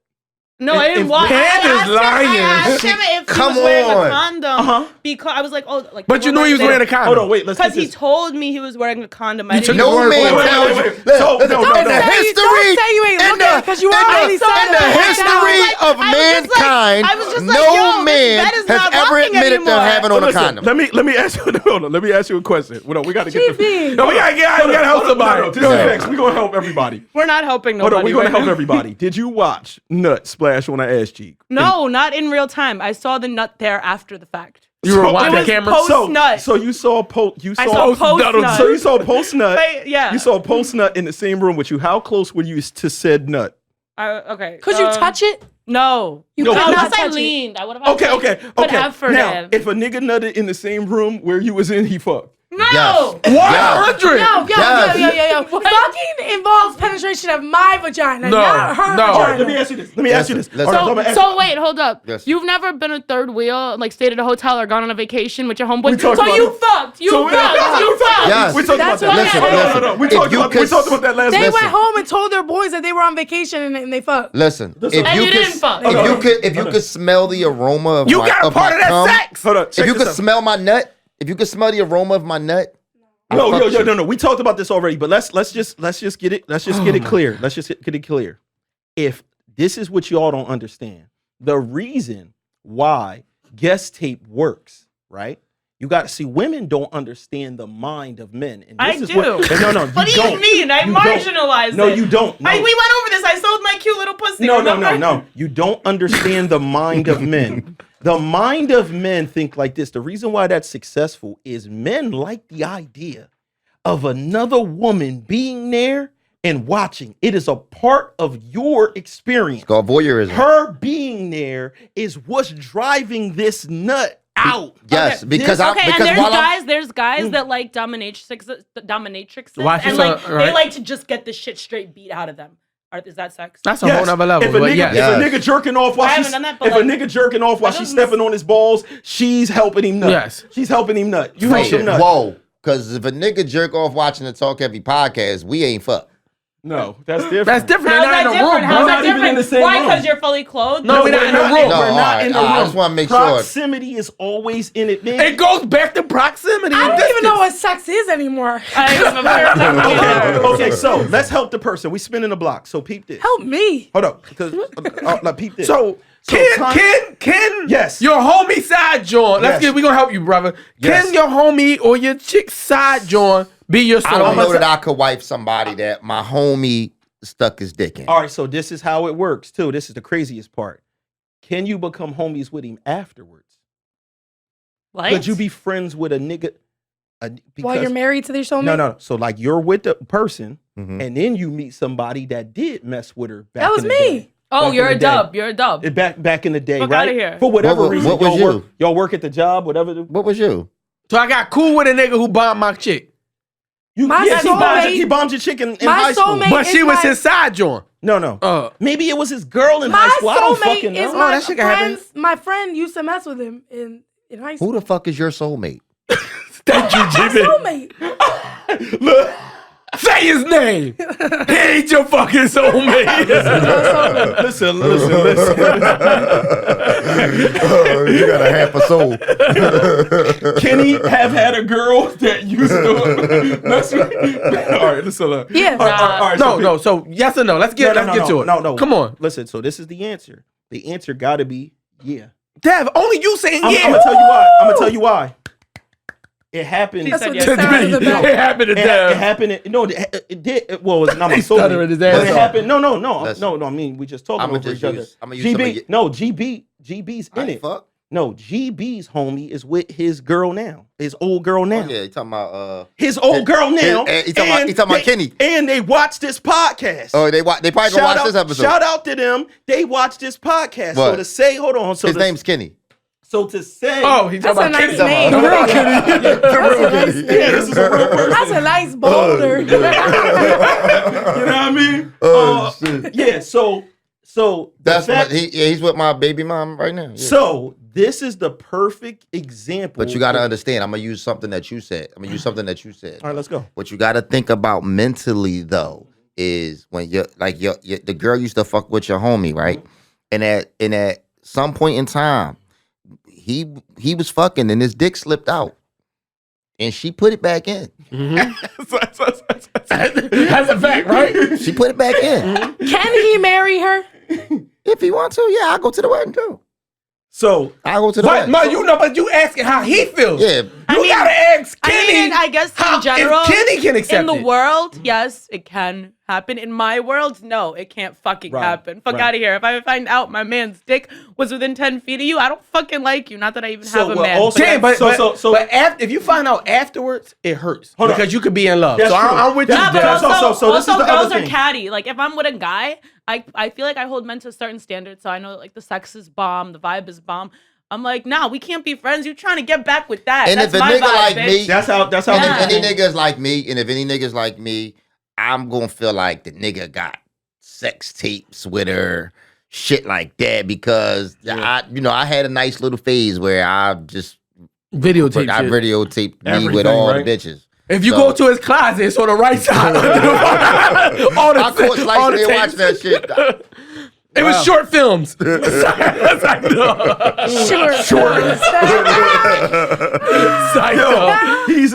No, I didn't If watch. Pan is lying. I asked him if he Come was wearing on. a condom because I was like, oh, like. But you knew he was wearing a condom. Hold on. Wait. Let's Because get he this. told me he was wearing a condom. I You didn't took No Wait, man wait, tells wait. you. So, Listen, no, in no, the no. history, Don't say you ain't in looking, the- 'cause you in already the- said in the that. history of mankind, I was just like, no yo, this man bed is has not ever rocking admitted to anymore. having on a Listen, condom. Let me ask you. Hold on. Let me ask you a question. Hold on. We got to get this. GB. No, we gotta help somebody. This is next. We're gonna help everybody. We're not helping Hold nobody. on. We're gonna right help now. everybody. Did you watch nut splash on an ass cheek? No, not in real time. I saw the nut there after the fact. You were watching It the was camera. post- nut. So you saw I saw post nut. So you saw post nut. Wait, yeah. You saw post nut in the same room with you. How close were you to said nut? Okay. Could you touch it? No. You No, could could not Unless I touch it. leaned. I would have. Okay. Could have for Now, him. if a nigga nutted in the same room where you was in, he fucked. No. Yes. 100. Yo. Fucking involves penetration of my vagina, No, not her no. vagina. Let me ask you this. Let me ask you this. Listen. All right, let me ask So wait, hold up. Yes. You've never been a third wheel, like stayed at a hotel or gone on a vacation with your We homeboy. talked So about you it. fucked. You So- fucked. You fucked. Yes. We talked about That's that. what- Listen, Hold on, listen. No. We If talked you about that last They week. went home and told their boys that they were on vacation and they fucked. Listen, if And you you didn't could, fuck. if you could smell the aroma of You my, got a of part my of that cum, sex. Hold on. if you could smell my nut, if you could smell the aroma of my nut, No. fuck you. We talked about this already, but let's just get it. Let's just get it clear. Let's just get it clear. If this is what y'all don't understand, the reason why guest tape works, right? You got to see women don't understand the mind of men. And I this is do. What, no, What do you mean? I You don't. marginalized No, it. you don't. No. We went over this. I sold my cute little pussy. No. remember? You don't understand the mind of men. The mind of men think like this. The reason why that's successful is men like the idea of another woman being there and watching. It is a part of your experience. it's called voyeurism. Her being there is what's driving this nut out. Yes, Okay. because I Okay, because and while I'm there's guys that like dominatrixes, Watch and this, like they right. like to just get the shit straight beat out of them. Is that sex? That's a Yes. whole nother level. If a But nigga, yes. if a nigga jerking off while I she's haven't done that, but if a like- nigga jerking off while that she's doesn't- stepping on his balls, she's helping him nut. Yes. She's helping him nut. You Wait, help him nut. whoa, because if a nigga jerk off watching the Talk Heavy podcast, we ain't fuck. No, that's different. That's different. How's They're that not in the different? room, How's bro. that not even different? in the same Why? room. Because you're fully clothed? No, we're not in the room. No, We're all not right, in the all right, I room. just want to make sure. Proximity is always in it, man. It goes back to proximity. I and don't even know distance. what sex is anymore. I'm very Okay, so let's help the person. We spinning the block. So peep this. Help me. Hold up, because peep this. So, can Yes. your homie side joint? Yes. We gonna help you, brother. Yes. Can your homie or your chick side joint be your I don't soulmate? know that I could wife somebody that my homie stuck his dick in. All right, so this is how it works too. This is the craziest part. Can you become homies with him afterwards? What? Could you be friends with a nigga? While you're married to your soulmate? No. So like you're with the person, Mhm. and then you meet somebody that did mess with her. Back That was in the me. day. Oh, Back you're in a the day. dub. You're a dub. Back in the day, Fuck right? outta here. For whatever What reason, was you? y'all work at the job, whatever. What was you? So I got cool with a nigga who bombed my chick, My he soulmate- bombed your chick in my high school. soulmate- but she it's was like- his side joint. No. Maybe it was his girl in My high school. I don't fucking soulmate know. is my that shit can happen. friend's. My friend used to mess with him in high school. Who the fuck is your soulmate? Thank you, My Jimmy. soulmate. Look, say his name. He ain't your fucking soulmate. Listen. Oh, you got a half a soul. Can he have had a girl that used to mess with? All right, listen. Yeah. All right, No. So yes or no? Let's get to it. No. Come on, Listen, so this is the answer. The answer got to be yeah. Dev. Only you saying I'm yeah. gonna tell you why. I'm gonna tell you why. It happened. He That's said what yes. the sound of the bell. It happened to It Dev. happened. No, it did. Well, it's not my He's soul. stuttering his But ass it off. happened. No. Listen. I mean, we just talking I'ma over just each other. use- I'ma use some of GB. your- No, GB's in it. Fuck. No, GB's homie is with his girl now. His old girl now. Oh, yeah, you talking about His old girl now. he talking about Kenny. And they watch this podcast. Oh, they probably gonna watch this episode. Shout out to them. They watch this podcast. What? So to say, hold on. So His to- name's Kenny. So to say, He That's talking a about nice Kitty. name. The real Kitty. That's a nice name. this is a real person. That's a nice boulder. You know what I mean? Shit. Yeah. So That's the fact- he's with my baby mom right now. Yeah. So this is the perfect example. But you got to understand, I'm gonna use something that you said. All right, let's go. What you got to think about mentally though is when the girl used to fuck with your homie, right? And at some point in time, he was fucking and his dick slipped out, and she put it back in. That's a fact, right? She put it back in. Can he marry her? If he wants to, yeah, I'll go to the wedding too. So I'll go to the But wedding. but you asking how he feels. Yeah. You gotta ask I Kenny. mean, I guess how, in general, if Kenny can accept in the it. world, yes, it can happen. In my world, no, it can't fucking Right, happen. Fuck right. out of here. If I find out my man's dick was within 10 feet of you, I don't fucking like you. Not that I even have a man. also- Damn, but So- after, if you find out afterwards, it hurts Hold on. because you could be in love. That's So true. I'm with you. Nah, but Yeah, Dad. also, this is the girls other are thing. catty. Like, if I'm with a guy, I feel like I hold men to a certain standard. So I know, like, the sex is bomb, the vibe is bomb. I'm like, nah, we can't be friends. You trying to get back with that. And That's if a my nigga vibe, like bitch. me, that's how. And if any niggas like me, I'm gonna feel like the nigga got sex tapes with her, shit like that, because I had a nice little phase where I just Videotape shit. videotaped me with Everything, all right? the bitches. If you So- go to his closet, it's on the right side. all the I caught all the slicing and tapes. watching that shit. It was short films. It's like, no. Short. Yo, he's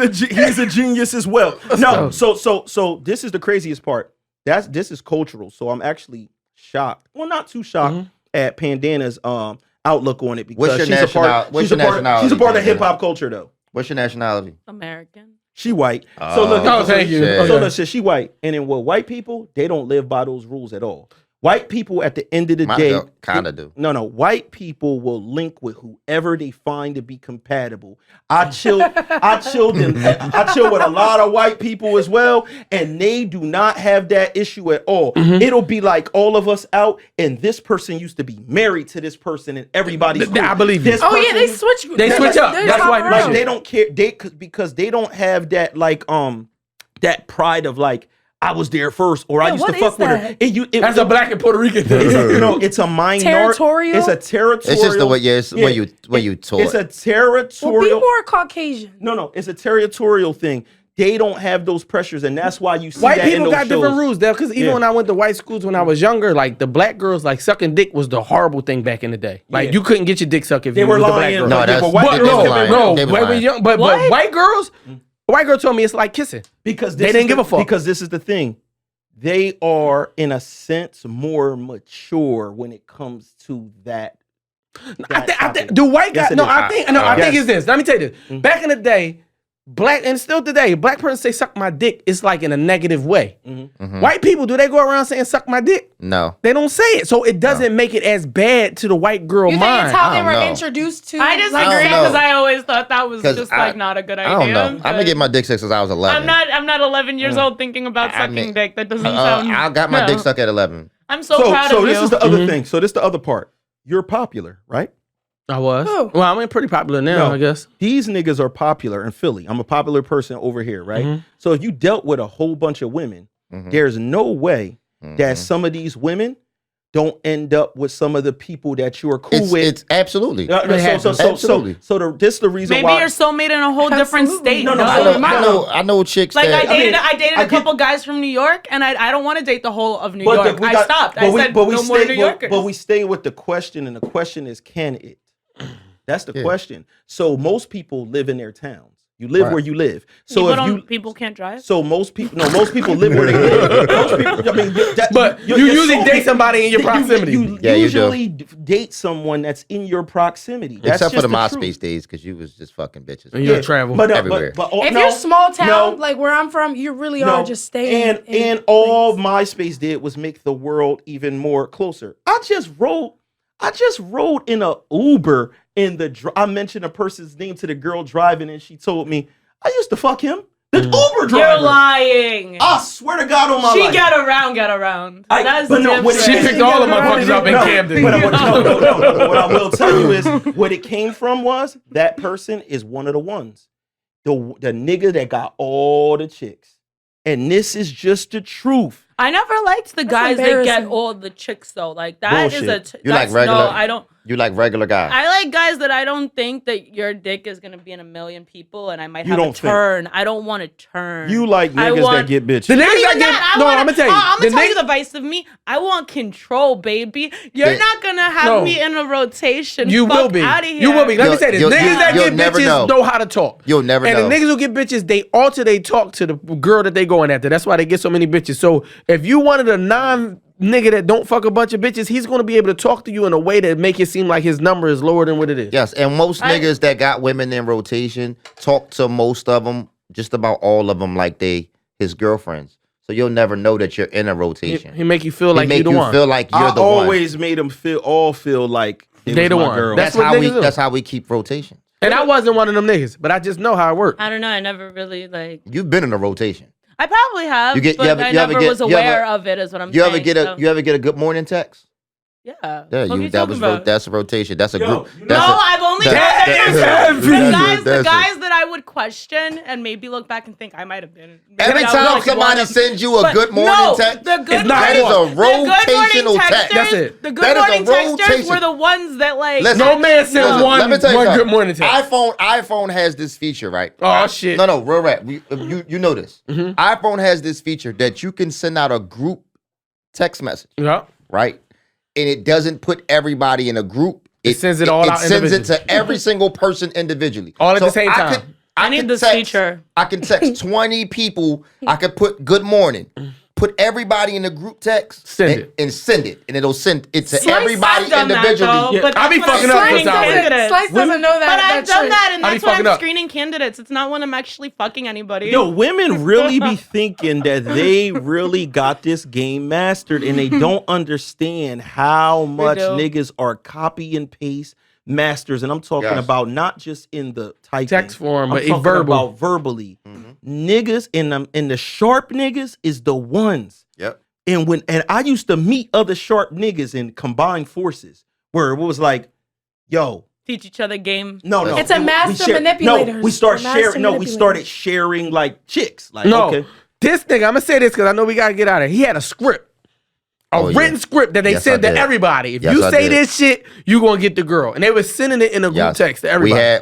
a genius as well. No, so this is the craziest part. This is cultural. So I'm actually shocked. Well, not too shocked at Pandana's outlook on it, because What's your she's a part. what's She's a your part. nationality, She's a part of Pandana? hip hop culture, though. What's your nationality? American. She white. So look. Oh, thank you. Shit. So Okay. look, she white, and then what? White people, they don't live by those rules at all. White people, at the end of the day, Kind of do. No. White people will link with whoever they find to be compatible. I chill with a lot of white people as well, and they do not have that issue at all. It'll be like all of us out, and this person used to be married to this person, and everybody's cool. I believe you. This Oh yeah, person they used- switch. They switch up. That's swap why- around. like they don't care because they don't have that that pride of like, I was there first, or I used to what fuck is with her. that? That's a black and Puerto Rican thing. It's a minority. Territorial? It's a territorial. It's just the way, where you taught. It's a Well, be territorial. more Caucasian. No, it's a territorial thing. They don't have those pressures, and that's why you see White that in people those got different shows. rules there, because even Yeah. when I went to white schools when I was younger, like the black girls, like sucking dick was the horrible thing back in the day. Like Yeah. you couldn't get your dick sucked if They you were was a black lying. girl. No, that's- but white they- girls they was have lying. been- No, They was when we lying. young, but What? white girls, a white girl told me it's like kissing. because They this didn't is give the- a fuck. Because this is the thing. They are, in a sense, more mature when it comes to that. I topic. think do white Yes, guys? it No, is. I think Yes. it's this. Let me tell you this. Back in the day, black and still today, black person say suck my dick. It's like in a negative way. White people, do they go around saying suck my dick? No. They don't say it, so it doesn't make it as bad to the white girl You think mind. it's how I they don't were know. introduced to? I disagree I don't know. because I always thought that was 'Cause just I- like not a good idea. I don't know. I've but been getting my dick sucked since I was 11. I'm not 11 years old thinking about I sucking mean, dick. That doesn't sound. I got my no. dick sucked at 11. I'm so proud of you. this is the other thing. So this is the other part. You're popular, right? I was. Who? Well, I'm pretty popular now, No. I guess. These niggas are popular in Philly. I'm a popular person over here, right? So if you dealt with a whole bunch of women, there's no way that some of these women don't end up with some of the people that you are cool with. It's absolutely. So this is the reason Maybe why. you're soulmate in a whole different Absolutely. state. No, I know chicks Like that. I dated I a couple guys from New York, and I don't want to date the whole of New But York. we I got- stopped. but I we- said but we no more stay- New Yorkers. But we stay with the question, and the question is, can it? That's the question. So most people live in their towns. You live where you live. So people can't drive. so most people most people live where they live. Most people, I mean, But you usually date somebody in your proximity. You Yeah, you do. usually date someone that's in your proximity. That's Except for just the truth. MySpace days, because you was just fucking bitches. And you travel everywhere. If you're small town, like where I'm from, you really are just staying. And all MySpace did was make the world even more closer. I just rode in a Uber in I mentioned a person's name to the girl driving, and she told me, I used to fuck him. The Uber driver. You're lying. I swear to God on my life. She get around. That's but no, different. She picked all the motherfuckers up in Camden. But no. What I will tell you is what it came from was that person is one of the ones. The nigga that got all the chicks. And this is just the truth. I never liked the guys that get all the chicks though. Like that Bullshit. You like regular? No, I don't. You like regular guys? I like guys that I don't think that your dick is gonna be in a million people, and I might You have a don't think. turn. I don't want to turn. You like niggas that get bitches. The niggas Not that even get that. no, I'm gonna tell you. I'm The gonna tell you nigg- the vice of me. I want control, baby. You're Yeah. not gonna have No. me in a rotation. You Fuck will be. Out of here. You will be. Let me say this. You'll- Niggas that you'll get never bitches know how to talk. You'll never and know. the niggas who get bitches, they alter they talk to the girl that they going after. That's why they get so many bitches. So if you wanted a nigga that don't fuck a bunch of bitches, he's gonna be able to talk to you in a way that make it seem like his number is lower than what it is. Yes, and most niggas that got women in rotation talk to most of them, just about all of them, like they his girlfriends. So you'll never know that you're in a rotation. He make you feel like He you make the you one. feel like you're I the one. always made them feel like They was the my one. girl. That's That's what how we. niggas do. That's how we keep rotation. And I wasn't one of them niggas, but I just know how it works. I don't know. I never really like. You've been in a rotation. I probably have, You get- but you ever- I you ever never get- was you aware ever- of it. Is what I'm You saying. ever get a? You ever get a good morning text? Yeah. Yeah, What are you. you That talking was about? that's a rotation. That's a group. you That's No, a- I've only that- is that- heavy. the that's guys that I would question and maybe look back and think I might have been. maybe Every I was time like one somebody of- sends you a But good morning no, text, the good It's not that is one. a rotational text. That's it. The good That is a morning texters rotation. were the ones that like. Listen, No man sends listen, one let me tell you good something. morning text. iPhone has this feature, right? Oh shit. No, real rap. You know this. iPhone has this feature that you can send out a group text message, Yeah. right? And it doesn't put everybody in a group. It sends it all out It sends it individually. to every single person individually. All at the same time. I need could this text- feature. I can text 20 people. I could put good morning. Put everybody in a group text. Send and send it. And it'll send it to Slice, everybody I've done that, individually. though, Yeah, but I be that's when fucking I'm up screening for some reason. candidates. Slice doesn't know that. But I've done trick. that, and I be that's when fucking I'm up. screening candidates. It's not when I'm actually fucking anybody. Yo, women really be thinking that they really got this game mastered and they don't understand how much do. niggas are copy and paste masters. And I'm talking Yes. about not just in the typing. Text form, I'm but talking verbal. about verbally. Niggas and the sharp niggas is the ones. Yep. And I used to meet other sharp niggas in combined forces where it was like, yo, Teach each other game. no. It's a we master share- manipulators. No, we start They're master sharing. No, we manipulators. started sharing like chicks. Like, No. okay. This nigga, I'm gonna say this because I know we gotta get out of here. He had a script. A Oh, yeah. written script that they Yes, sent I to did. everybody. If Yes, you I say did. this shit, you gonna get the girl. And they were sending it in a group Yes. text to everybody.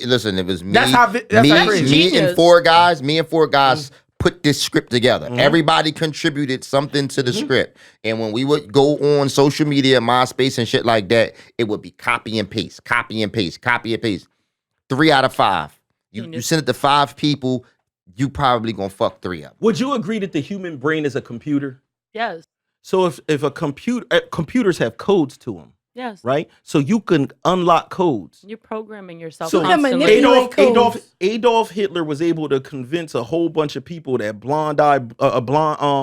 Listen, it was me. That's how vi- that's me, how crazy. me and Genius. four guys put this script together. Everybody contributed something to the script. And when we would go on social media, MySpace and shit like that, it would be copy and paste, copy and paste, copy and paste. 3 out of 5. You send it to 5 people, you probably gonna fuck 3 of them. Would you agree that the human brain is a computer? Yes. So if a computers have codes to them, Yes. right? So you can unlock codes. You're programming yourself So You can constantly. manipulate Adolf Hitler was able to convince a whole bunch of people that blonde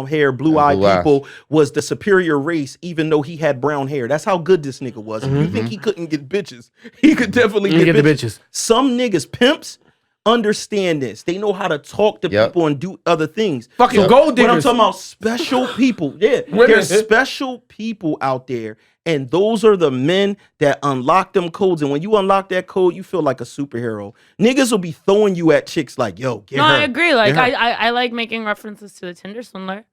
hair, blue eyed blue eyes. people was the superior race, even though he had brown hair. That's how good this nigga was. If you think he couldn't get bitches, he could definitely You get get the bitches. bitches. Some niggas, pimps, understand this. They know how to talk to Yep. people and do other things. Fucking gold When I'm diggers. talking about special people, yeah, Women. there's special people out there, and those are the men that unlock them codes. And when you unlock that code, you feel like a superhero. Niggas will be throwing you at chicks like, "Yo, get No, her." I agree. Like Get her. I like making references to the Tinder swindler.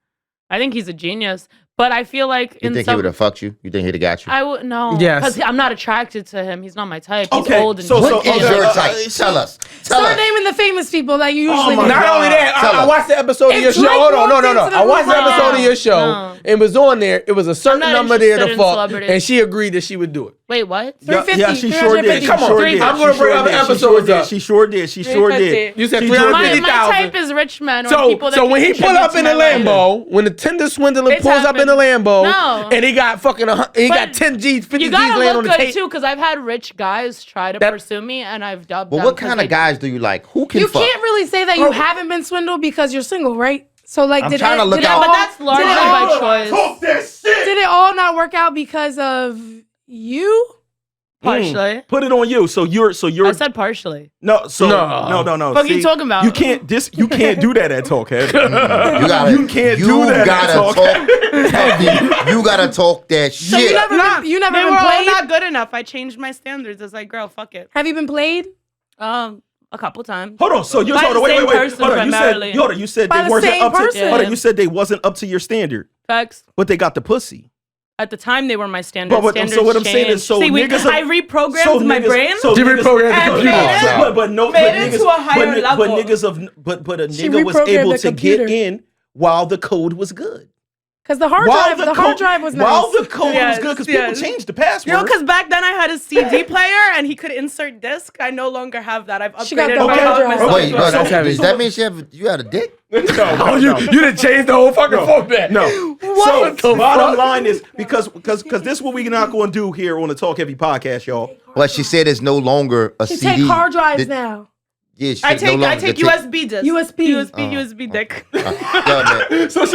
I think he's a genius. But I feel like You in think he some would have fucked you? You think he'd have got you? I would no. Yes. Because I'm not attracted to him. He's not my type. He's Okay, old and so- What is okay, your uh, type? Tell us. Tell Start us. naming the famous people that you usually my name. God. Not only that, Tell I us. watched the episode of If your show. Drake Hold on, no. walked into the I watched the room right episode of now- your show, No. and it was on there. It was a certain not number there to interested in fuck, celebrities. and she agreed that she would do it. Wait, what? Yeah, 350. yeah, she sure did. She Come on, sure did. I'm gonna She bring sure other did. She episodes sure did. up. She sure did. She sure did. 350. You said She My, 350,000. my type is rich men or So, people that so can when he pull contribute up to in the my life. Lambo, when the Tinder swindler It's pulls up in the happened. Lambo, No. and he got fucking, he got But 10 G's, 50 You G's gotta laying on look the good tape. too, because I've had rich guys try to That- pursue me, and I've dubbed But them. what 'cause kind they- of guys do you like? Who can You fuck? can't really say that you haven't been swindled because you're single, right? So like, I'm did trying it, to look did it out. But all- that's largely did it all- by choice. Did it all not work out because of you? Partially. Put it on you. So you're. I said partially. No. So No. no. What are you talking about? You can't. You can't do that at Talk Heavy. You can't do that at Talk Heavy. You gotta talk that So you shit. never They been were all played? not good enough. I changed my standards. I was like, girl, fuck it. Have you been played? A couple times. Hold on. So you're By hold the on. Wait. same Hold person on. primarily. You said By they the wasn't same up to. person. Hold on. You said they wasn't up to your standard, Facts. but they got the pussy. At the time, they were my standards. But Standards so what I'm saying is, so changed. See, niggas. I reprogrammed my brain. So You reprogrammed the and computer. made it- but no, made but it niggas, to a higher but, level. but a She nigga was reprogrammed able the to computer. get in while the code was good. Because the hard drive was nice. While the code Yes, was good, because people yes. changed the password. You know, because back then I had a CD player and he could insert disc. I no longer have that. I've upgraded She got the my hard hard drive. drive. Wait, So that's heavy. does that mean you had a dick? Oh, you done changed the whole fucking format. No. What So the bottom fuck? line is because this is what we're not going to do here on the Talk Heavy podcast, y'all. Well, she said it's no longer a She CD. take hard drives That- now. Yeah, she I no longer take can USB disc. USB. USB dick. Yeah, man. So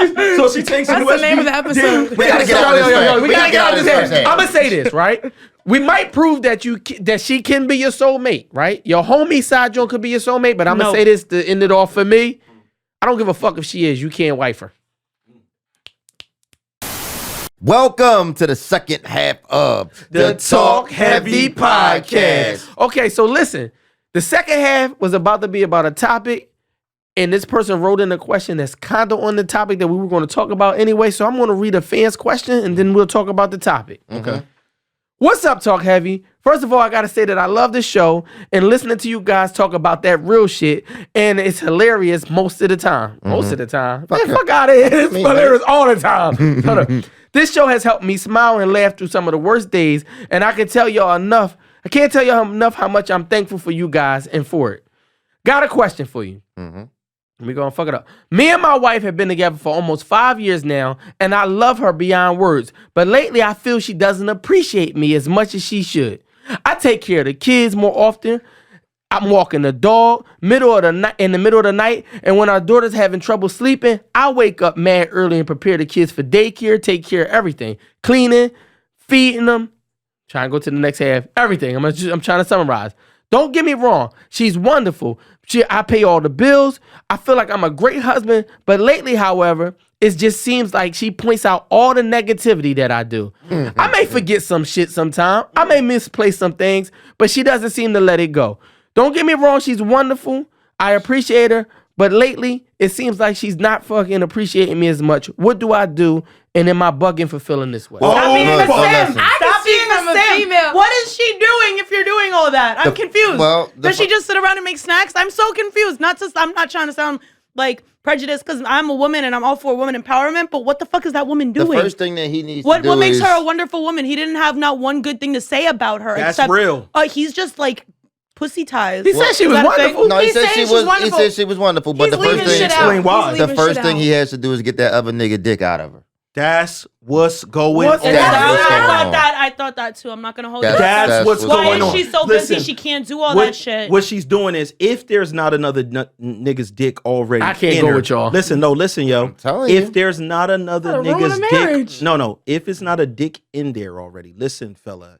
she takes That's the name of the episode. We gotta get out of this fast. We gotta get out of this. fast. I'm gonna say this, right? We might prove that that she can be your soulmate, right? Your homie side joint could be your soulmate, but I'm gonna No. say this to end it off for me. I don't give a fuck if she is. You can't wife her. Welcome to the second half of The Talk Heavy podcast. Okay, so listen. The second half was about to be about a topic, and this person wrote in a question that's kind of on the topic that we were going to talk about anyway. So I'm going to read a fan's question, and then we'll talk about the topic. Okay. What's up, Talk Heavy? First of all, I got to say that I love the show and listening to you guys talk about that real shit, and it's hilarious most of the time. Most of the time. Man, fuck out of here. It's hilarious all the time. Hold up. This show has helped me smile and laugh through some of the worst days, and I can tell y'all enough. I can't tell y'all enough how much I'm thankful for you guys and for it. Got a question for you. We're gonna fuck it up. Me and my wife have been together for almost 5 years now, and I love her beyond words. But lately, I feel she doesn't appreciate me as much as she should. I take care of the kids more often. I'm walking the dog in the middle of the night, and when our daughter's having trouble sleeping, I wake up mad early and prepare the kids for daycare, take care of everything, cleaning, feeding them. Trying to go to the next half. Everything. I'm trying to summarize. Don't get me wrong. She's wonderful. I pay all the bills. I feel like I'm a great husband. But lately, however, it just seems like she points out all the negativity that I do. I may forget some shit sometime. I may misplace some things, but she doesn't seem to let it go. Don't get me wrong. She's wonderful. I appreciate her. But lately, it seems like she's not fucking appreciating me as much. What do I do? And am I bugging for feeling this way? Stop being a no, simp. listen. Stop being from a a simp. female. What is she doing if you're doing all that? I'm confused. Does she just sit around and make snacks? I'm so confused. I'm not trying to sound like prejudiced because I'm a woman and I'm all for woman empowerment, but what the fuck is that woman doing? The first thing that he needs to do What makes is... her a wonderful woman? He didn't have not one good thing to say about her. That's except, real. He's just like pussy ties. He said she was Is that a thing? wonderful. No, he He's said saying she she's was. He wonderful. said she was wonderful. But He's the first leaving thing, shit out. Explain why. He's the leaving first shit thing out. he has to do is get that other nigga dick out of her. That's what's going What's on. that? I thought that too. I'm not gonna hold That's- you. That's what's what's Why going on. is she so Listen, busy she can't do all that shit? What she's doing is, if there's not another nigga's dick already, I can't in go her- with y'all. Listen, yo. telling If you. there's not another Gotta ruin nigga's a dick, marriage. no. If it's not a dick in there already, listen, fella.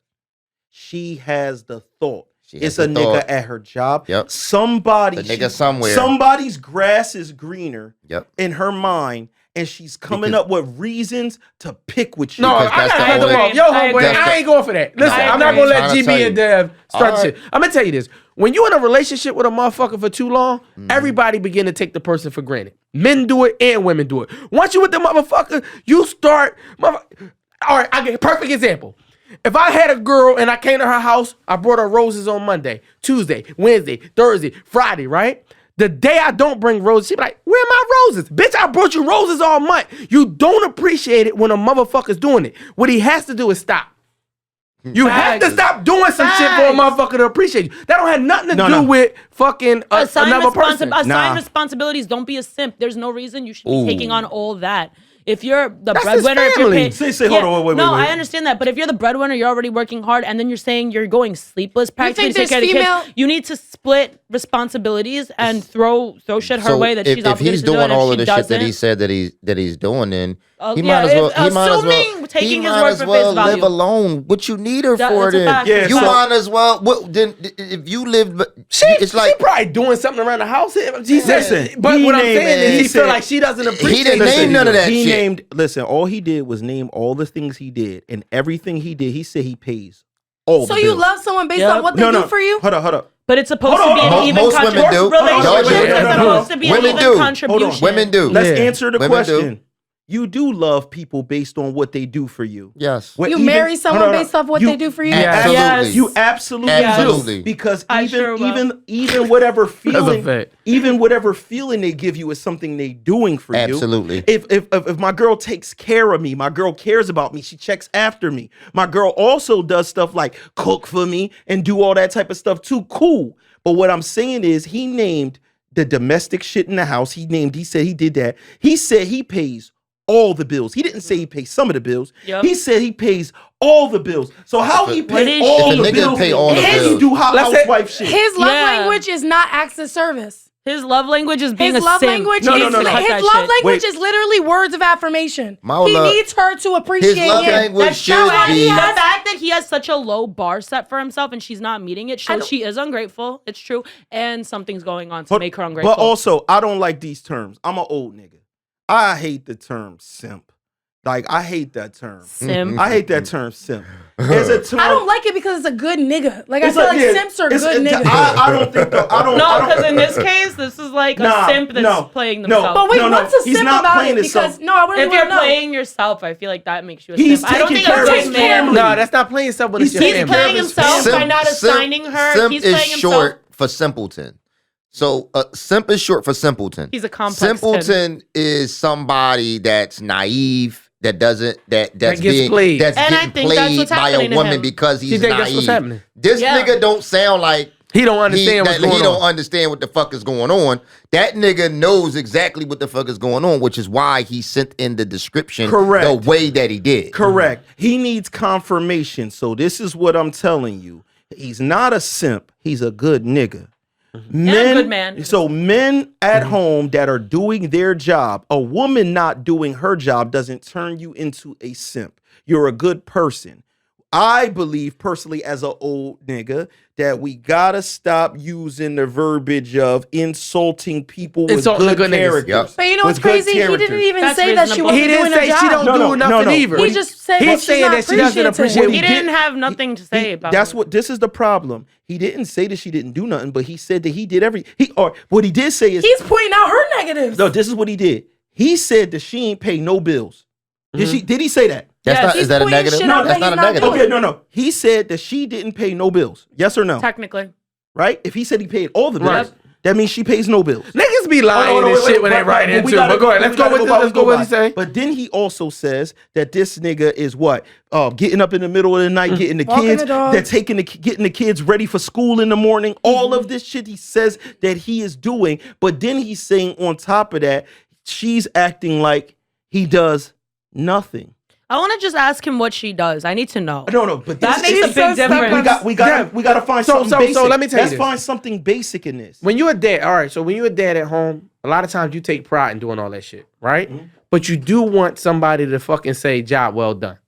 She has the thought. She has It's a the nigga thought. at her job. Yep. Somebody, The nigga somewhere. Somebody's grass is greener Yep. in her mind, and she's coming Because- up with reasons to pick with you. No, I Because that's gotta the cut them only- off. Yo, I homeboy, agree. I ain't going for that. Listen, I I'm not agree. gonna let Trying to GB tell you. and Dev start All shit. right. I'm gonna tell you this. When you in a relationship with a motherfucker for too long, everybody begin to take the person for granted. Men do it and women do it. Once you with the motherfucker, you start. All right, I get a perfect example. If I had a girl and I came to her house, I brought her roses on Monday, Tuesday, Wednesday, Thursday, Friday, right? The day I don't bring roses, she be like, where are my roses? Bitch, I brought you roses all month. You don't appreciate it when a motherfucker's doing it. What he has to do is stop. You have to stop doing some shit for a motherfucker to appreciate you. That don't have nothing to do with fucking another person. Assign responsibilities. Don't be a simp. There's no reason you should be taking on all that. If you're the That's his breadwinner, if you're family. paying, Say, hold on, wait. No, I understand that. But if you're the breadwinner, you're already working hard, and then you're saying you're going sleepless practically think to take care of there's the kids. female- You need to split responsibilities and throw shit her way that she's if obligated he's to do. doing and if all she of the shit that he doesn't- said that he's doing, then he yeah, might as well. assuming, taking his might word as for well face value. live alone. What you need her That- for that's a then? fact. Yeah, You so- might as well. What, then if you lived, it's She like probably doing something around the house. She said, Listen, but he what I'm named- saying is he he feel said- like she doesn't appreciate. he didn't the name shit none of that He shit. named. Listen, all he did was name all the things he did, and everything he did, he said he pays all. So the you bills. love someone based Yep. on what they do for you? Hold up. But it's supposed Hold to be on, an hold on. even Most women do. contribution. Y'all Relationship do. is supposed to be an Women even do. contribution. Women do. Let's Yeah. answer the Women do. question. You do love people based on what they do for you. Yes. What You even- marry someone hold on, based off what they do for you? Absolutely. Yes. You absolutely Absolutely. do. Because I sure will. even whatever feeling, fact. even whatever feeling they give you is something they doing for you. Absolutely. If my girl takes care of me, my girl cares about me, she checks after me. My girl also does stuff like cook for me and do all that type of stuff too. Cool. But what I'm saying is he named the domestic shit in the house. He said he did that. He said he pays all the bills. He didn't say he pays some of the bills. Yep. He said he pays all the bills. So how he What pay is all If a the nigga bills pay all the and bills. you do Let's say- housewife shit? His love Yeah. language is not acts of service. His love language is being His a love simp. language No, is no, no, no. his Cut that love shit. language Wait. is literally words of affirmation. My He love- needs her to appreciate His love him. language That's should true. And be. the fact that he has such a low bar set for himself and she's not meeting it shows don't- she is ungrateful. It's true. And something's going on to make her ungrateful. But also, I don't like these terms. I'm an old nigga. I hate the term simp. Like, I hate that term. Simp. I hate that term simp. It's a term. I don't like it because it's a good nigga. Like I It's feel like yeah, simps are it's- good niggas. I don't think. I don't. No, I don't- because in this case, this is like Nah, a simp that's no, playing no. themselves. But wait, No, what's a he's simp not about playing it? himself. Because no, I really If want you're to know. playing yourself, I feel like that makes you a He's simp. I don't taking think care a of his simp man. family. No, that's not playing stuff with He's his He's taking playing care of his himself by Simp- not assigning her. Simp He's is playing himself. short for simpleton. So simp is short for simpleton. He's a complex Simpleton is somebody that's naive, that doesn't that's gets being played. that's And I getting think that's played what's by a happening to woman him. because he's You think naive. that's what's happening? This Yeah. nigga don't sound like He don't understand what's going he on. don't understand what the fuck is going on. That nigga knows exactly what the fuck is going on, which is why he sent in the description Correct. the way that he did. Correct. He needs confirmation. So this is what I'm telling you. He's not a simp. He's a good nigga. Men, good man. So men at home that are doing their job, a woman not doing her job doesn't turn you into a simp. You're a good person. I believe personally as an old nigga that we gotta stop using the verbiage of insulting people with Insulting the good good niggas. characters. Yep. But you know what's With good crazy? He characters. didn't even That's say that she reasonable. wasn't He didn't doing say her she job. don't do nothing no. either. He just said He's that she's saying not that she doesn't appreciative. appreciate- He He didn't did- have nothing to say about That's it. what this is the problem. He didn't say that she didn't do nothing, but he said that he did what he did say is He's pointing out her negatives. no, this is what he did. He said that she ain't pay no bills. Did he say that? That's Yeah, not he's is that a pointing negative? shit No, out that's that not a he's not negative. doing. Okay, no. He said that she didn't pay no bills. Yes or no? Technically. Right? If he said he paid all the bills, Right. that means she pays no bills. Niggas be lying Oh, no, and wait, shit when they but- write but into we it. gotta But go ahead. we Let's go gotta with by- this. Let's go with what he say. But then he also says that this nigga is what? Getting up in the middle of the night, getting the Walking kids, the dog. they're getting the kids ready for school in the morning. All of this shit he says that he is doing. But then he's saying on top of that, she's acting like he does nothing. I want to just ask him what she does. I need to know. No, but That this makes a is- big difference. We got to find So- something so basic. let me tell you Let's this. find something basic in this. When you're a dad, all right, so when you're a dad at home, a lot of times you take pride in doing all that shit, right? But you do want somebody to fucking say, job well done.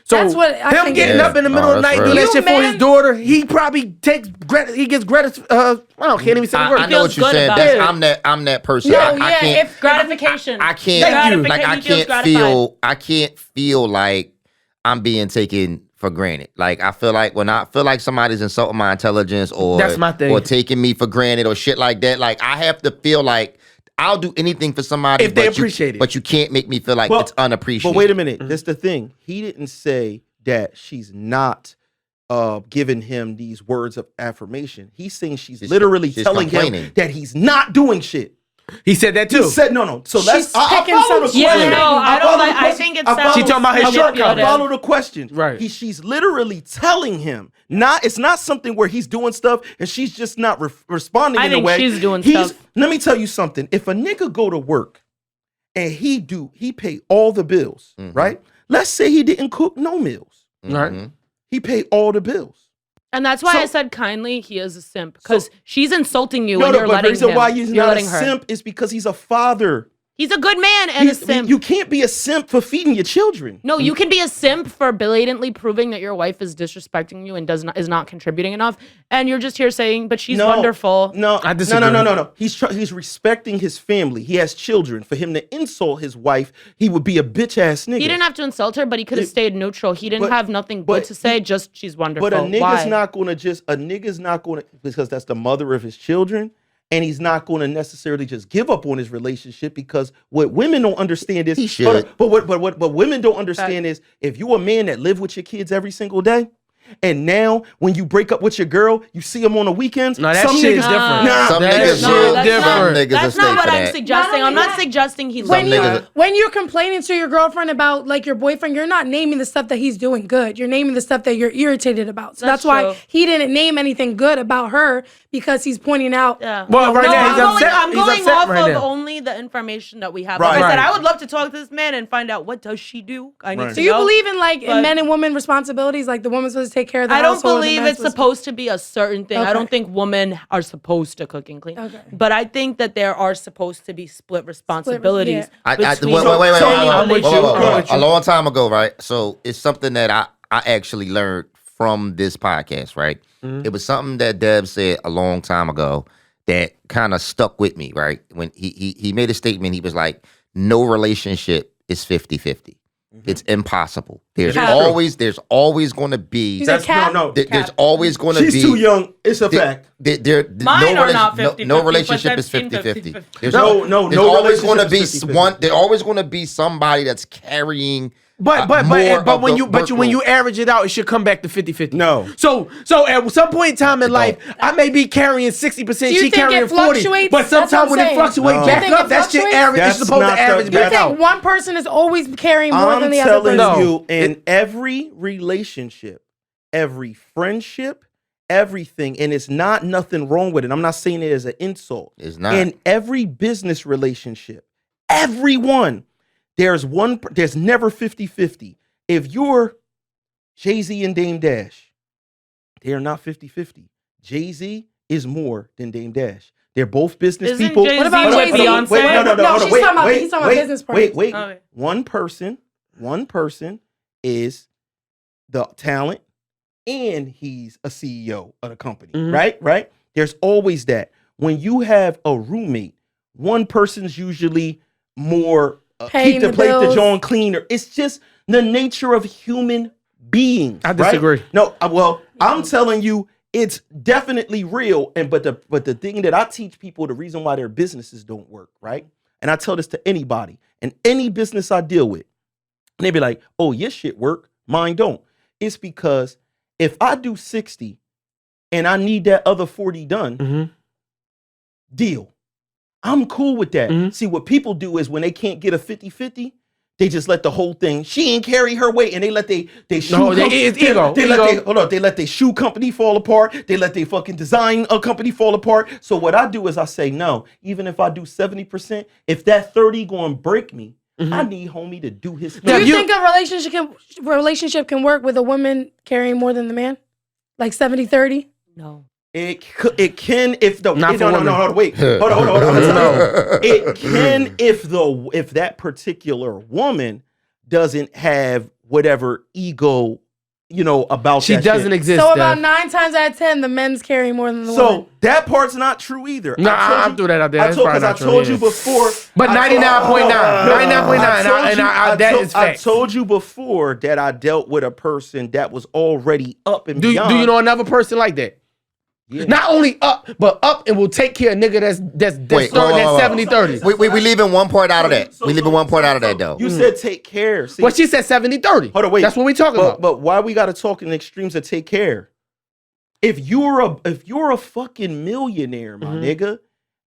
So That's what I him think getting it is. up in the middle Oh, of the that's night real. doing that You shit for his man- daughter, he probably gets Greta's, can't even say the word. I know what feels you're good saying. about That's, it. I'm that person. No, I yeah, can't. if Gratification. I can't Thank you. like I He feels can't gratified. feel I can't feel like I'm being taken for granted. Like I feel like when I feel like somebody's insulting my intelligence or That's my thing. or taking me for granted or shit like that, like I have to feel like I'll do anything for somebody If they but appreciate it. But you can't make me feel like Well, it's unappreciated. But wait a minute. That's the thing. He didn't say that she's not giving him these words of affirmation. He's saying she's literally she's telling complaining. him that he's not doing shit. He said that too. He said no. So let's. She's I picking follow the some Yeah, question. no, I don't follow like- the I question. think it's I follow- She talking about his I shortcomings. follow the question. Right. She's literally telling him. It's not something where he's doing stuff and she's just not responding I in a think way. she's doing stuff. Let me tell you something. If a nigga go to work and he pay all the bills, right? Let's say he didn't cook no meals. Right. He paid all the bills. And that's why So- I said kindly, he is a simp. Because she's insulting you and No, you're but the letting reason him. why he's You're not a letting her. simp is because he's a father. He's a good man and a simp. You can't be a simp for feeding your children. No, you can be a simp for blatantly proving that your wife is disrespecting you and is not contributing enough, and you're just here saying, "But she's wonderful." No, I disagree. No. He's respecting his family. He has children. For him to insult his wife, he would be a bitch ass nigga. He didn't have to insult her, but he could have stayed neutral. He didn't have nothing good to say. Just she's wonderful. But a nigga's Why? not gonna because that's the mother of his children. And he's not going to necessarily just give up on his relationship, because what women don't understand is He should. But what women don't understand is, if you a man that live with your kids every single day, and now when you break up with your girl, you see them on the weekends. No, that some shit niggas is different. Nah, Some That niggas is should. different. Some niggas That's will not stay what for I'm that. suggesting. Not I'm not only suggesting he's Some niggas- When you're complaining to your girlfriend about like your boyfriend, you're not naming the stuff that he's doing good. You're naming the stuff that you're irritated about. So that's why true. he didn't name anything good about her, because he's pointing out. Yeah. Well, right No, now, he's upset. I'm He's going upset off right of now. only the information that we have. Right. Like I said, Right. I would love to talk to this man and find out, what does she do? I need Right. to Do you know. believe in like in But- men and women responsibilities? Like the woman's supposed to take care of the I don't household and the believe man's it's supposed to be a certain thing. I Okay. don't think women are supposed to cook and clean. Okay. But I think that there are supposed to be split responsibilities. Wait, between wait. I'm with you. A long time ago, right? So it's something that I actually learned from this podcast, right? It was something that Dev said a long time ago that kind of stuck with me, right? When he made a statement, he was like, no relationship is 50-50. It's impossible. There's Cap. always going to be. He's a cat. There's always going to be. She's too young. It's a fact. Mine are not 50-50, no but relationship that's is 50-50. 50-50. There's No there's always going to be relationship is 50-50. one. There's always going to be somebody that's carrying. But more of when the when you workload. average it out, it should come back to 50-50. No. So at some point in time in life, I may be carrying 60%, Do she you think carrying it 40. fluctuates? But That's what sometimes I'm when it saying. fluctuates No. back You think up, it that shit fluctuates? average is That's supposed not to average the- You back think out. one person is always carrying more I'm than the other telling person? you, in every relationship, every friendship, everything, and it's not nothing wrong with it. I'm not saying it as an insult. It's not. In every business relationship, everyone, there's never 50-50. If you're Jay-Z and Dame Dash, they are not 50-50. Jay-Z is more than Dame Dash. They're both business Isn't people. Jay-Z What about with Jay-Z? Beyonce? Wait, no, No, hold on, she's talking about- he's talking about business partners. Wait. Okay. One person is the talent, and he's a CEO of the company, right? There's always that. When you have a roommate, one person's usually more Paying keep the the plate the bills. John cleaner. It's just the nature of human beings. I right? disagree. No, well, I'm telling you, it's definitely real. But the thing that I teach people, the reason why their businesses don't work, right? And I tell this to anybody and any business I deal with, and they be like, "Oh, your shit work, mine don't." It's because if I do 60 and I need that other 40 done, deal. I'm cool with that. See, what people do is when they can't get a 50-50, they just let the whole thing, she ain't carry her weight, and they let they shoe No, it's ego. they let their shoe company fall apart. They let their fucking design company fall apart. So what I do is I say, no, even if I do 70%, if that 30 going to break me, I need homie to do his Do thing. you think a relationship can work with a woman carrying more than the man? Like 70-30? No. It can if the Not for women. no wait hold on I'm gonna tell you. It can if that particular woman doesn't have whatever ego about She that doesn't shit. exist. So about Dev. 9 times out of 10, the men's carrying more than the So women. that part's not true either. Nah, I told I'm you- through that out there. I That's told probably because I not true, told yeah. you before. But 99.9, I that told is I facts. told you before that I dealt with a person that was already up and Do beyond. you know another person like that? Yeah. Not only up, but up and will take care of a nigga that's Wait, whoa, whoa, whoa. 70-30. We leaving one part out of that. So- We leaving one part out of that though. You said take care. See, Well, she said 70-30. hold on, wait. That's what we talking about. But why we got to talk in extremes to take care? If you're a fucking millionaire, my nigga,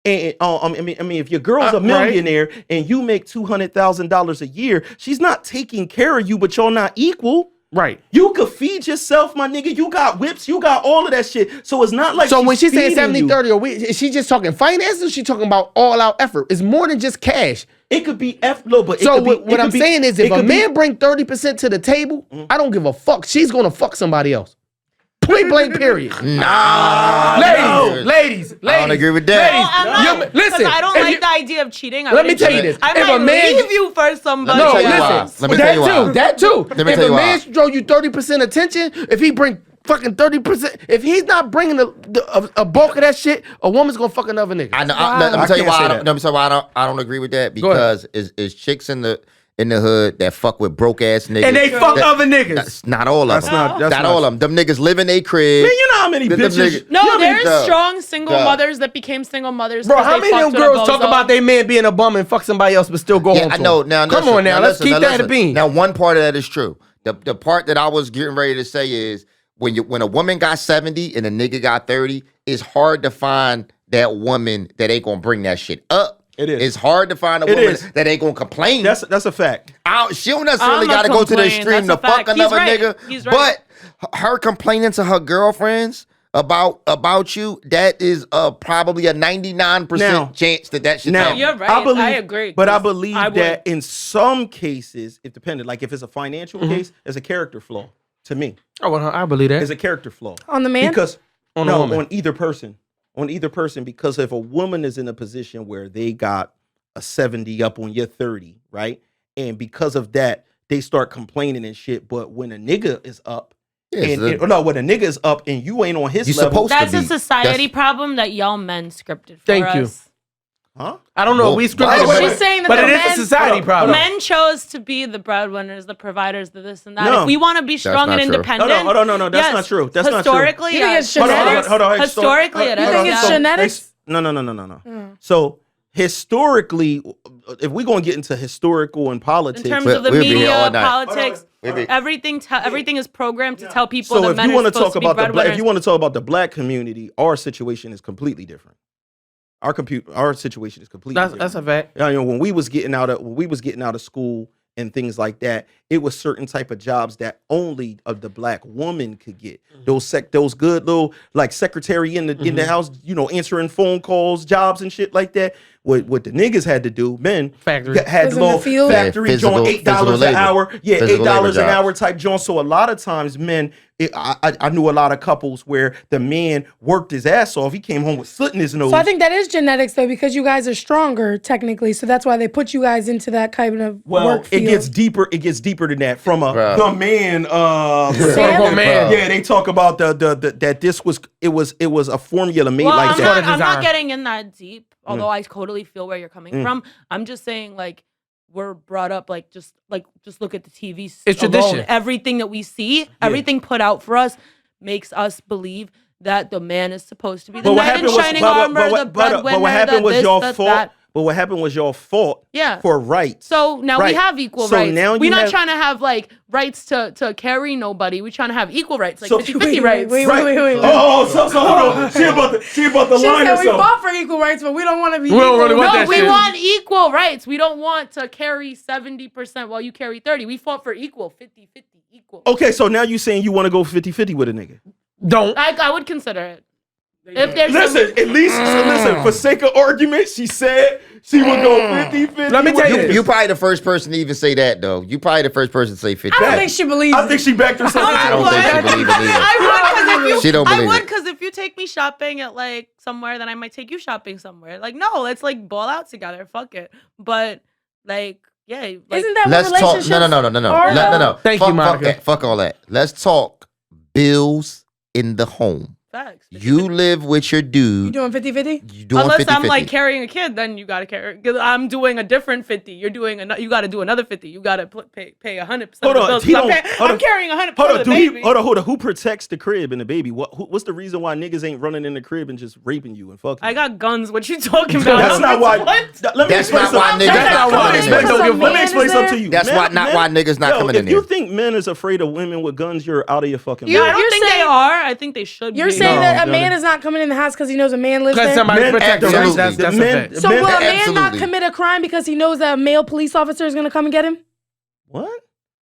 and I mean, if your girl's a Right. millionaire and you make $200,000 a year, she's not taking care of you, but y'all not equal. Right. You could feed yourself, my nigga. You got whips, you got all of that shit. So it's not like So when she she's said feeding you. 70-30, is she just talking finances or she talking about all out effort? It's more than just cash. It could be no, but it So could be, what I'm saying is if a man bring bring 30% to the table, I don't give a fuck. She's gonna fuck somebody else. Point blank period. Ladies. I don't agree with that. No, I'm not, listen, I don't if like you- the idea of cheating. Let me tell you this. I If might a man- leave you for somebody. No, tell you why. listen. Let me tell you why. That too. Let me If tell a you man why. show you 30% attention, if he bring fucking 30%, if he's not bringing a bulk of that shit, a woman's gonna fuck another nigga. I know. Wow. Let me tell you can't why. say I that. don't, let me tell you why I don't agree with that, Go ahead. because is chicks in the hood that fuck with broke ass niggas, And they fuck that- other niggas. That's not all of That's them. not all of them. Them niggas live in their crib. Man, you know how many Them bitches? niggas- No, you know how many- there's strong single Duh. mothers that became single mothers. Bro, 'cause how they many of fucked them with a girls talk bozo. about their man being a bum and fuck somebody else but still go Yeah, home I to know. him? Now, Come listen, on now, let's listen, keep that listen. a bean. Now, one part of that is true. The part that I was getting ready to say is when a woman got 70 and a nigga got 30, it's hard to find that woman that ain't gonna bring that shit up. It is. It's hard to find a It woman is. that ain't gonna complain. That's a fact. She don't necessarily I'ma got to go to the complain. extreme to That's a fuck fact. He's another right. nigga. He's right. But her complaining to her girlfriends about you, that is probably a 99% Now- chance that shit Now happen. You're right. I believe, I agree. but I believe I would. that in some cases, it depended. Like if it's a financial case, it's a character flaw. To me, I believe that. it's a character flaw On the man? because On the woman. on either person, because if a woman is in a position where they got a 70 up on your 30, right, and because of that they start complaining and shit, but when a nigga is up. Yeah, And so- when a nigga is up and you ain't on his You level, supposed to That's a be. society That's- problem that y'all men scripted for Thank us. you. huh? I don't know. Well, we wait, scripted, wait, She's saying that but the it is men- a society Hold on, problem. Men chose to be the breadwinners, the providers, the this and that. No. If we want to be strong not and true. independent, No, that's yes. not true. That's not true. Historically, You think yes. it's genetics? Hold on. Historically, it You is. think it's Yeah. genetics? No. So historically, if we're gonna get into historical and politics, In terms We'll- of the we'll be here media, all night. politics, We'll be- everything is programmed to tell people so that if men you are want to supposed talk to be about breadwinners. if you want to talk about the black community, our situation is completely different. Our situation is completely different. That's a fact. You know, when we was getting out of school and things like that, it was certain type of jobs that only the black woman could get. Those good little like secretary in the house, answering phone calls, jobs and shit like that. What the niggas had to do, men Factory. had Was the in the little field? factory Yeah, joint, $8 an labor. hour. Yeah, Physical $8 labor an jobs. hour type joint. So a lot of times, men, I knew a lot of couples where the man worked his ass off. He came home with soot in his nose. So I think that is genetics though, because you guys are stronger technically. So that's why they put you guys into that kind of work field. it gets deeper. It gets deeper than that. From Bruh. the man. Sam? Man. Yeah, they talk about that this was a formula made Well, like I'm that. not design. getting in that deep, although I totally feel where you're coming from. I'm just saying, like, we're brought up just look at the TV. It's alone. tradition. Everything that we see, everything put out for us, makes us believe that the man is supposed to be the knight in shining armor, the breadwinner, but what happened the was this, y'all the fought. that. But what happened was y'all fought Yeah. for rights. So now Right. we have equal So rights. now We're you not have- trying to have like rights to carry nobody. We're trying to have equal rights, like So- 50-50 rights. Wait. So hold on. She about the She line said we herself. fought for equal rights, but we don't want to be We don't equal. really want No, that we shit. want equal rights. We don't want to carry 70% while you carry 30. We fought for equal, 50-50, equal. Okay, so now you saying you want to go 50-50 with a nigga. Don't. I would consider it. If there's Listen, at least listen, for sake of argument, she said she would go 50-50. Let me tell you this. You probably the first person to even say that, though. You probably the first person to say 50. I don't think she believes I think she backed herself. I don't think she believes it either. She don't believe it. because if you take me shopping at like somewhere, then I might take you shopping somewhere. Like, no, let's like ball out together. Fuck it. But like, yeah, like, Isn't that Let's what talk. relationships No. are, though? No. Thank fuck, you, Monica. Fuck all that. Let's talk bills in the home. facts. You live with your You dude. doing 50-50? You doing Unless 50-50. I'm like carrying a kid, then you gotta carry. Cause I'm doing a different 50. You're doing you gotta do another 50. You gotta pay 100%. Hold of the on, bills. he 'Cause don't- hold I'm on. carrying 100% Hold of on, the baby. hold on. Who protects the crib and the baby? What's the reason why niggas ain't running in the crib and just raping you and fucking? I got guns. What you talking about? That's not why. What? Let me That's explain not why something. niggas That's not not why. coming in Let there. me explain something to you. That's not why niggas not coming in If you there. think men is afraid of women with guns, you're out of your fucking You- I mind. don't You're think they saying- are. I think they should You're be. saying No, that a no, man no. is not coming in the house because he knows a man lives Because there? somebody Men- protect them. absolutely. That's a Men- fact. So will a man not Absolutely. commit a crime because he knows that a male police officer is going to come and get him? What?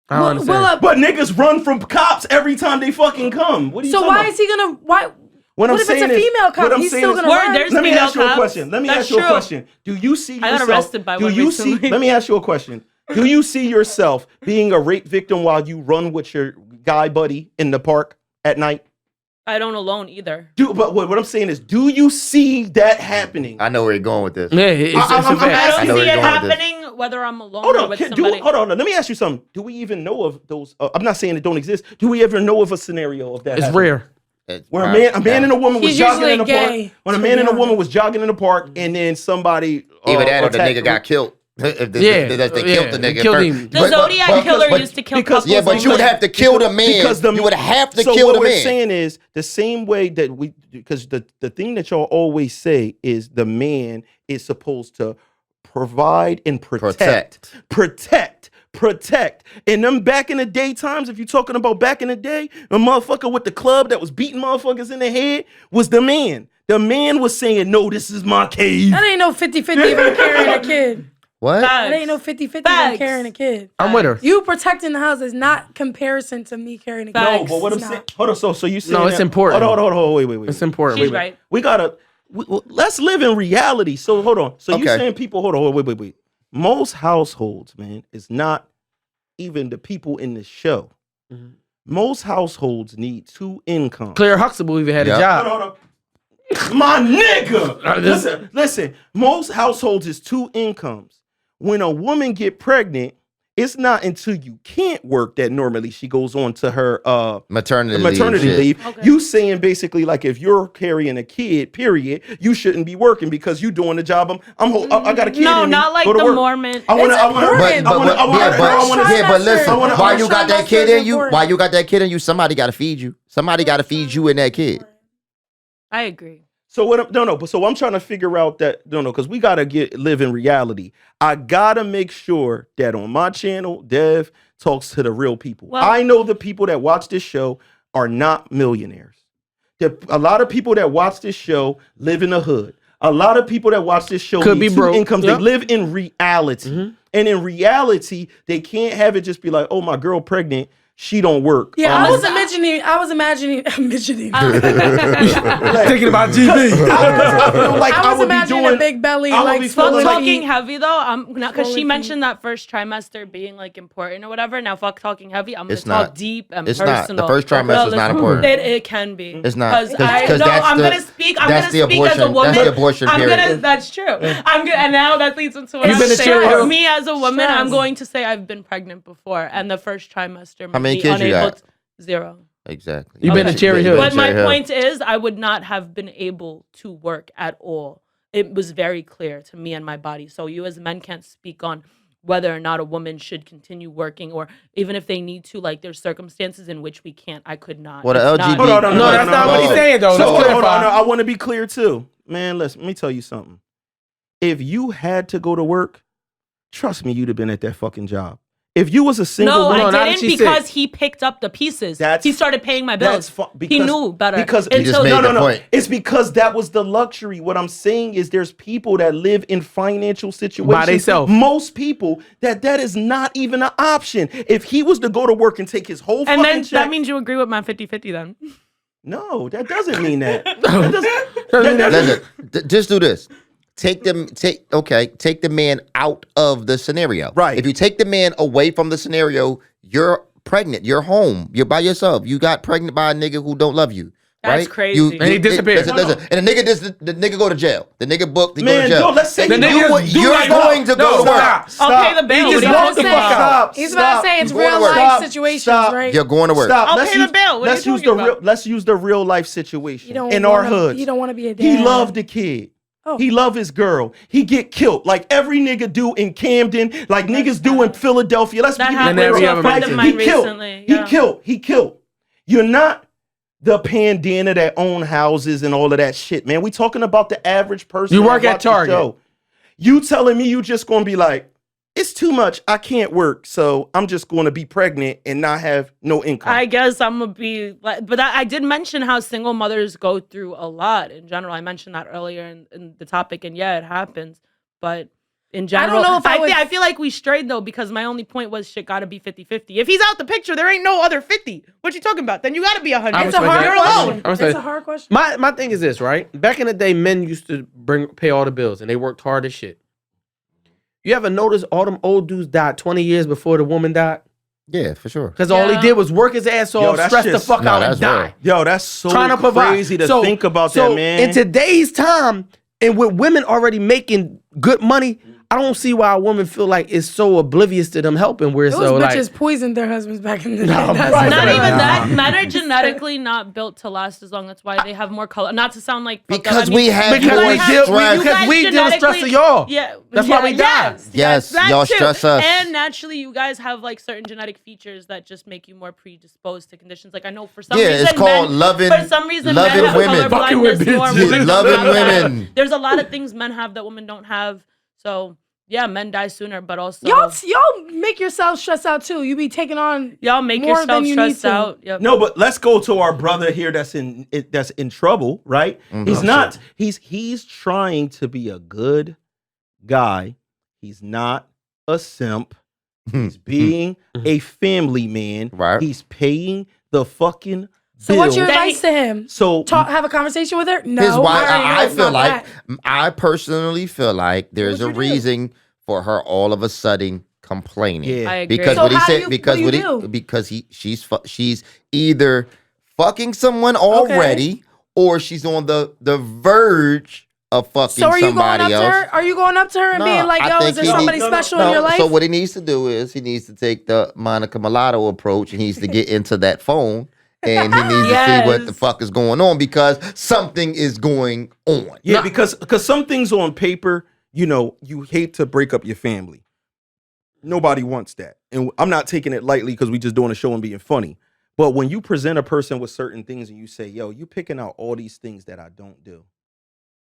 I don't understand. But niggas run from cops every time they fucking come. What are you So talking why about? is he going to... What What I'm if it's a saying is- female what cop? I'm He's saying still is- going to Word, run? there's Let me female ask you a cops. question. Let me That's ask you a true. question. Do you see I yourself? got arrested by do one you recently. see? Let me ask you a question. Do you see yourself being a rape victim while you run with your guy buddy in the park at night? I don't alone either. But what I'm saying is, do you see that happening? I know where you're going with this. Yeah, it's a I'm fact. I I know don't where see you're it going with this. happening whether I'm alone Hold or on, with somebody. hold on. Let me ask you something. Do we even know of those? I'm not saying it don't exist. Do we ever know of a scenario of that? It's happening? rare. Where a man and a woman was He's jogging in the usually park. gay, When a to man be and a woman honest. was jogging in the park, and then somebody Either that or the attacked nigga got killed. If they Yeah, killed the yeah, nigga. killed first. him. The Zodiac killer but- used to kill because- couples. Yeah, but you would have to kill the man. You would have to kill what the we're man. saying is the same way that because the thing that y'all always say is the man is supposed to provide and protect. And them back in the day times, if you're talking about back in the day, a motherfucker with the club that was beating motherfuckers in the head was the man. The man was saying, no, this is my cave. That ain't no 50-50 if I'm carrying a kid. What? That ain't no 50-50 if I'm Facts. carrying a kid. I'm with her. You protecting the house is not comparison to me carrying a kid. No, but what I'm It's saying, not. hold on. So you saying No, it's that- important. Hold on. Wait. It's important. She's right. We gotta let's live in reality. So hold on. So you Okay. saying people? Hold on. Wait. Most households, man, is not even the people in the show. Mhm. Most households need 2 incomes. Claire Huxtable even had Yeah. a job. Hold on. My nigga. Listen. Most households is 2 incomes. When a woman get pregnant, it's not until you can't work that normally she goes on to her Maternity maternity leave. leave. Okay. You saying basically like if you're carrying a kid, period, you shouldn't be working because you doing the job. I got a kid. No, in me, not like go to the work. Mormon. I want It's to. important. But listen, I wanna- why you got that kid in you? important. Why you got that kid in you? Somebody got to feed you. Somebody got to feed you and that kid. I agree. So what? So I'm trying to figure out that because we gotta live in reality. I gotta make sure that on my channel, Dev talks to the real people. Well- I know the people that watch this show are not millionaires. A lot of people that watch this show live in the hood. A lot of people that watch this show Could need be 2 broke. incomes. Yep. They live in reality, and in reality, they can't have it just be like, "Oh, my girl pregnant, she don't work." Yeah, I was imagining. Thinking about GB. I feel like I was would be imagining doing a big belly, I would like be Well, feeling swollen talking feet. heavy though, I'm not because she Swollen mentioned that first trimester being like important or whatever. Now, fuck talking heavy. I'm gonna It's talk not. deep and It's personal. not. The first trimester is not listen, important. It can be. It's not. Because Because no, that's I'm the- gonna speak. I'm that's gonna the speak as a abortion- woman. that's the abortion I'm period. gonna. That's true. I'm gonna, and now that leads into what You've I'm been a saying. cherry hill. Me as a woman, I'm Stress. going to say I've been pregnant before, and the first trimester. How many made me kids you unable got? to- 0. Exactly. You been Okay. to Cherry Hill. But my Cherry Hill. point is, I would not have been able to work at all. It was very clear to me and my body. So you as men can't speak on whether or not a woman should continue working, or even if they need to, like there's circumstances in which we can't. I could not. Well, the It's not- LGBT Hold on, No, that's not what he's saying though. So, Let's hold on, clarify. I want to be clear too. Man, let me tell you something. If you had to go to work, trust me, you'd have been at that fucking job. If you was a single No, woman, not I that didn't she because said. he picked up the pieces. That's- He started paying my bills. He knew better. Because He just made no, the point. It's because that was the luxury. What I'm saying is there's people that live in financial situations By theyself. Most people that is not even an option. If he was to go to work and take his whole and fucking then check, that means you agree with my 50-50 then. no, that doesn't mean that. That doesn't- Listen, just do this. Take the man out of the scenario. Right. If you take the man away from the scenario, you're pregnant. You're home. You're by yourself. You got pregnant by a nigga who don't love you. That's right? crazy. And he disappeared. Listen. And the nigga go to jail. The nigga booked. He go to Man, jail. yo, let's say The nigga you're like, going to go to work. I'll pay the bill. He What just are you walked the talking fuck about? out. He's about to say it's You going to real work. life Stop. situations, Stop. right? You're going to work. Stop. I'll Let's pay the use- bill. What are Let's you use talking the about? let's use the real life situation You don't in our wanna- hoods. You don't want to be a dad. He loved the kid. Oh. He loved his girl. He get killed like every nigga do in Camden, like niggas do in Philadelphia. Let's That keep it happened real. to a friend of He mine killed. recently, He yeah. killed. He killed. You're not the pandana that own houses and all of that shit, man. We talking about the average person. You that work at watch the Target. show. You telling me you just gonna be like, it's too much. I can't work, so I'm just gonna be pregnant and not have no income. I guess I'm gonna be like, but I did mention how single mothers go through a lot in general. I mentioned that earlier in the topic, and yeah, it happens. But in general, know if I would- I feel like we strayed though, because my only point was shit gotta be 50-50. If he's out the picture, there ain't no other 50. What you talking about? Then you gotta be 100. It's a respect hard that. You're alone. I question. respect It's that. a hard question. My thing is this, right? Back in the day, men used to pay all the bills, and they worked hard as shit. You ever notice all them old dudes died 20 years before the woman died? Yeah, for sure. Because all he did was work his ass off, that's stress the just- fuck no, out, and that's die. real. Yo, that's so Trying to provide. crazy to think about that, man. In today's time, and with women already making good money, I don't see why a woman feel like it's so oblivious to them helping. Where Those so bitches like, poisoned their husbands back in the day. No, That's right. Not what- even that. Men are genetically not built to last as long. That's why they have more color. Not to sound like fucked up. Because I mean, we have because more we stress. deal with stress of y'all. Yeah, That's why we die. Yes, that y'all too. stress us. And naturally, you guys have like certain genetic features that just make you more predisposed to conditions. Like I know for some Yeah, reason, it's called loving- For some reason, loving men have women. color Fucking with blindness more. bitches. Women don't Loving have that. women. There's a lot of things men have that women don't have. So yeah, men die sooner, but also Y'all make yourselves stress out too. You be taking on y'all make more yourself than you need stressed to. out. Yep. No, but let's go to our brother here that's in trouble, right? He's not. He's trying to be a good guy. He's not a simp. He's being a family man. Right. He's paying the fucking So bill. what's your advice to him? So Have a conversation with her? No. Here's why already know I it's feel not like that. I personally feel like there's a would you do? reason for her all of a sudden complaining. Yeah. I agree. Because So what he how do said, you- because what do what you he, do? because she's either fucking someone already or she's on the verge of fucking So are you going somebody up to else. her? Are you going up to her and Nah, being like, I yo, think is there he somebody needs- special in your life? So what he needs to do is he needs to take the Monica Mulatto approach and he needs to get into that phone and he needs to see what the Yes. fuck is going on because something is going on. yeah, because some things on paper, you hate to break up your family. Nobody wants that, and I'm not taking it lightly because we just doing a show and being funny. But when you present a person with certain things and you say, "Yo, you picking out all these things that I don't do,"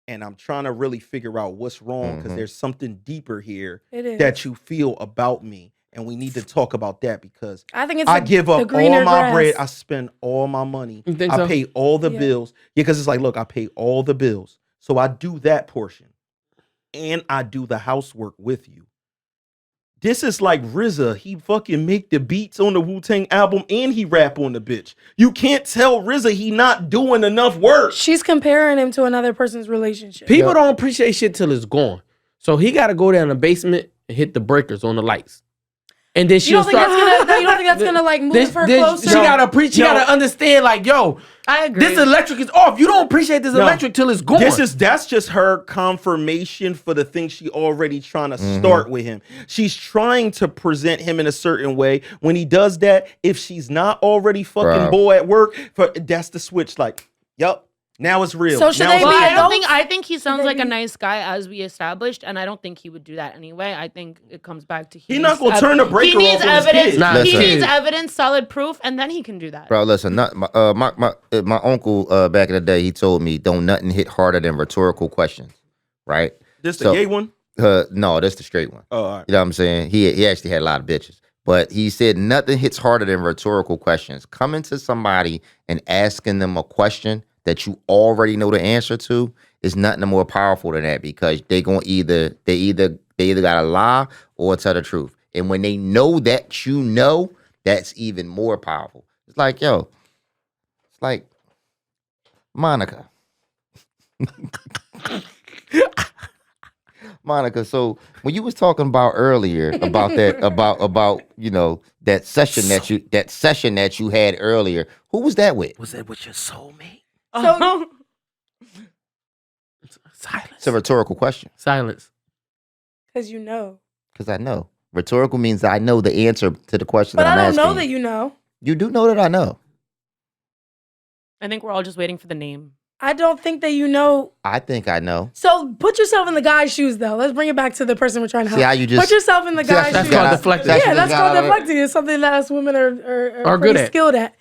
and I'm trying to really figure out what's wrong because there's something deeper here It is. that you feel about me, and we need to talk about that because I think it's I the- give the up all greener my grass. bread. I spend all my money. You think I so? pay all the Yeah. bills. Yeah, because it's like, look, I pay all the bills. So I do that portion. And I do the housework with you. This is like RZA. He fucking make the beats on the Wu-Tang album and he rap on the bitch. You can't tell RZA he not doing enough work. She's comparing him to another person's relationship. People don't appreciate shit till it's gone. So he got to go down in the basement and hit the breakers on the lights. And then You she'll don't think start. that's gonna like move her closer? She gotta understand, like, yo, I agree. this electric is off. You don't appreciate this electric till it's gone. That's just her confirmation for the thing she already trying to start with him. She's trying to present him in a certain way. When he does that, if she's not already fucking Bruh. bull at work, that's the switch. Like, yup, now it's real. So should Now they it's be Well, real. adults? I think he sounds they like a be- nice guy as we established, and I don't think he would do that anyway. I think it comes back to He not gonna turn the breaker He needs off on his evidence. kids. Nah, he Listen. needs evidence, solid proof, and then he can do that. Bro, listen, my uncle back in the day, he told me don't nothing hit harder than rhetorical questions, right? This the So- gay one? No, that's the straight one. Oh, all right. You know what I'm saying? He actually had a lot of bitches. But he said nothing hits harder than rhetorical questions. Coming to somebody and asking them a question that you already know the answer to is nothing more powerful than that because they either gotta lie or tell the truth. And when they know that you know, that's even more powerful. It's like, yo, it's like Monica. Monica, so when you was talking about earlier about that about that session that you had earlier, who was that with? Was that with your soulmate? So Silence. It's a rhetorical question Silence. because you know, because I know rhetorical means I know the answer to the question but that I I'm don't asking. know that you know. You do know that I know. I think we're all just waiting for the name. I don't think that you know. I think I know. So put yourself in the guy's shoes, though. Let's bring it back to the person we're trying to help. See how you just put yourself in the See, guy's that's shoes. called deflecting. Yeah, that's called deflecting. It's something that us women are Are pretty good at. skilled at.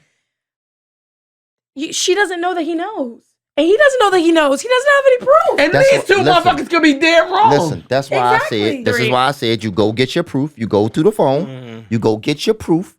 She doesn't know that he knows. And he doesn't know that he knows. He doesn't have any proof. And That's these what- two listen. motherfuckers could be dead wrong. Listen, that's why Exactly. I said. This is Three. why I said you go get your proof. You go through the phone. You go get your proof.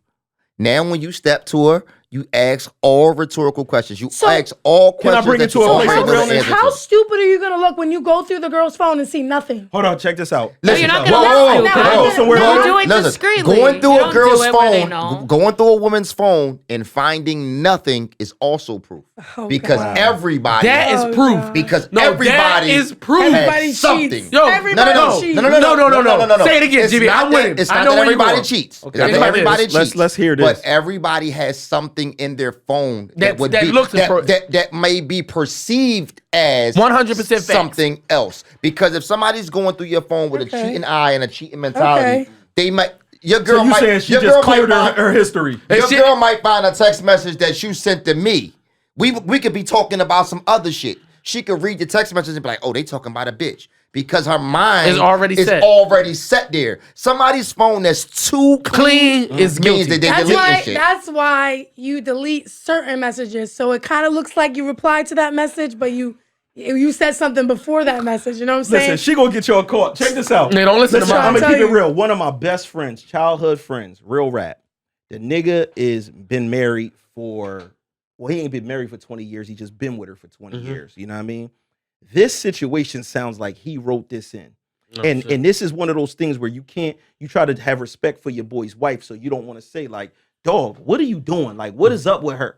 Now, when you step to her, you ask all rhetorical questions. You So- ask all Can I questions. bring that it to you a already place of know the realness? answer How to. stupid are you going to look when you go through the girl's phone and see nothing? Hold on, check this out. Listen, you're not whoa, gonna whoa, listen whoa, to whoa, it. Go somewhere whoa. else. Do it Listen, discreetly. going through You a don't do girl's it where they phone, know. going through a woman's phone and finding nothing is also proof. Oh, because God. everybody That is Oh, proof. God. because No, everybody that is proof. Everybody has something. cheats. Yo, Everybody cheats. No. Say it again, It's Jimmy. not I'm that- winning. It's I not know that where you're everybody going. cheats. Okay. It's not that Think about everybody this. cheats. Let's hear this. But everybody has something in their phone that looks that may be perceived as 100% facts. something else. Because if somebody's going through your phone with Okay. a cheating eye and a cheating mentality, Okay. they might. Your girl So you might. saying she your just girl might cleared find- her history? Your shit- girl might find a text message that you sent to me. We could be talking about some other shit. She could read the text message and be like, "Oh, they talking about a bitch," because her mind Is already set. already set there. Somebody's phone that's too Clean is means guilty. that they That's deleting why. shit. That's why you delete certain messages. So it kind of looks like you replied to that message, but you said something before that message. You know what I'm saying? Listen, she gonna get y'all caught. Check this out. They don't listen to I'm mine. gonna keep tell it you. real. One of my best friends, childhood friends, real rap. The nigga is been married for. Well, he ain't been married for 20 years. He just been with her for 20 years. You know what I mean? This situation sounds like he wrote this in. And this is one of those things where you try to have respect for your boy's wife, so you don't want to say like, dog, what are you doing? Like, what is up with her?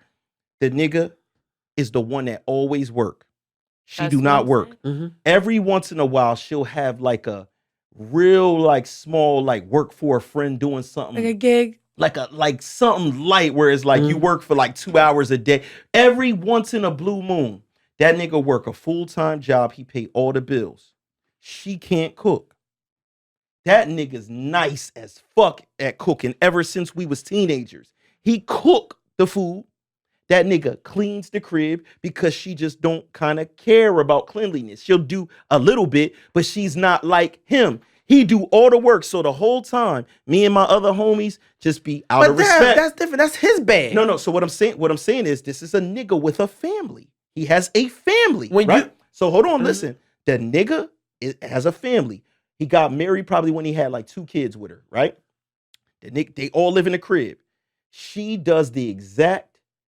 The nigga is the one that always work. She That's do what not I'm work. saying. Every once in a while, she'll have like a real like small like work for a friend doing something like a gig. like something light where it's like you work for like 2 hours a day. Every once in a blue moon, that nigga work a full-time job. He pay all the bills. She can't cook. That nigga's nice as fuck at cooking ever since we was teenagers. He cook the food. That nigga cleans the crib because she just don't kind of care about cleanliness. She'll do a little bit, but she's not like him. He do all the work. So the whole time, me and my other homies just be out of respect. That's different. That's his bag. No. So what I'm saying is this is a nigga with a family. He has a family. When right? you- So hold on, listen. The nigga has a family. He got married probably when he had like 2 kids with her, right? The nigga, they all live in the crib. She does the exact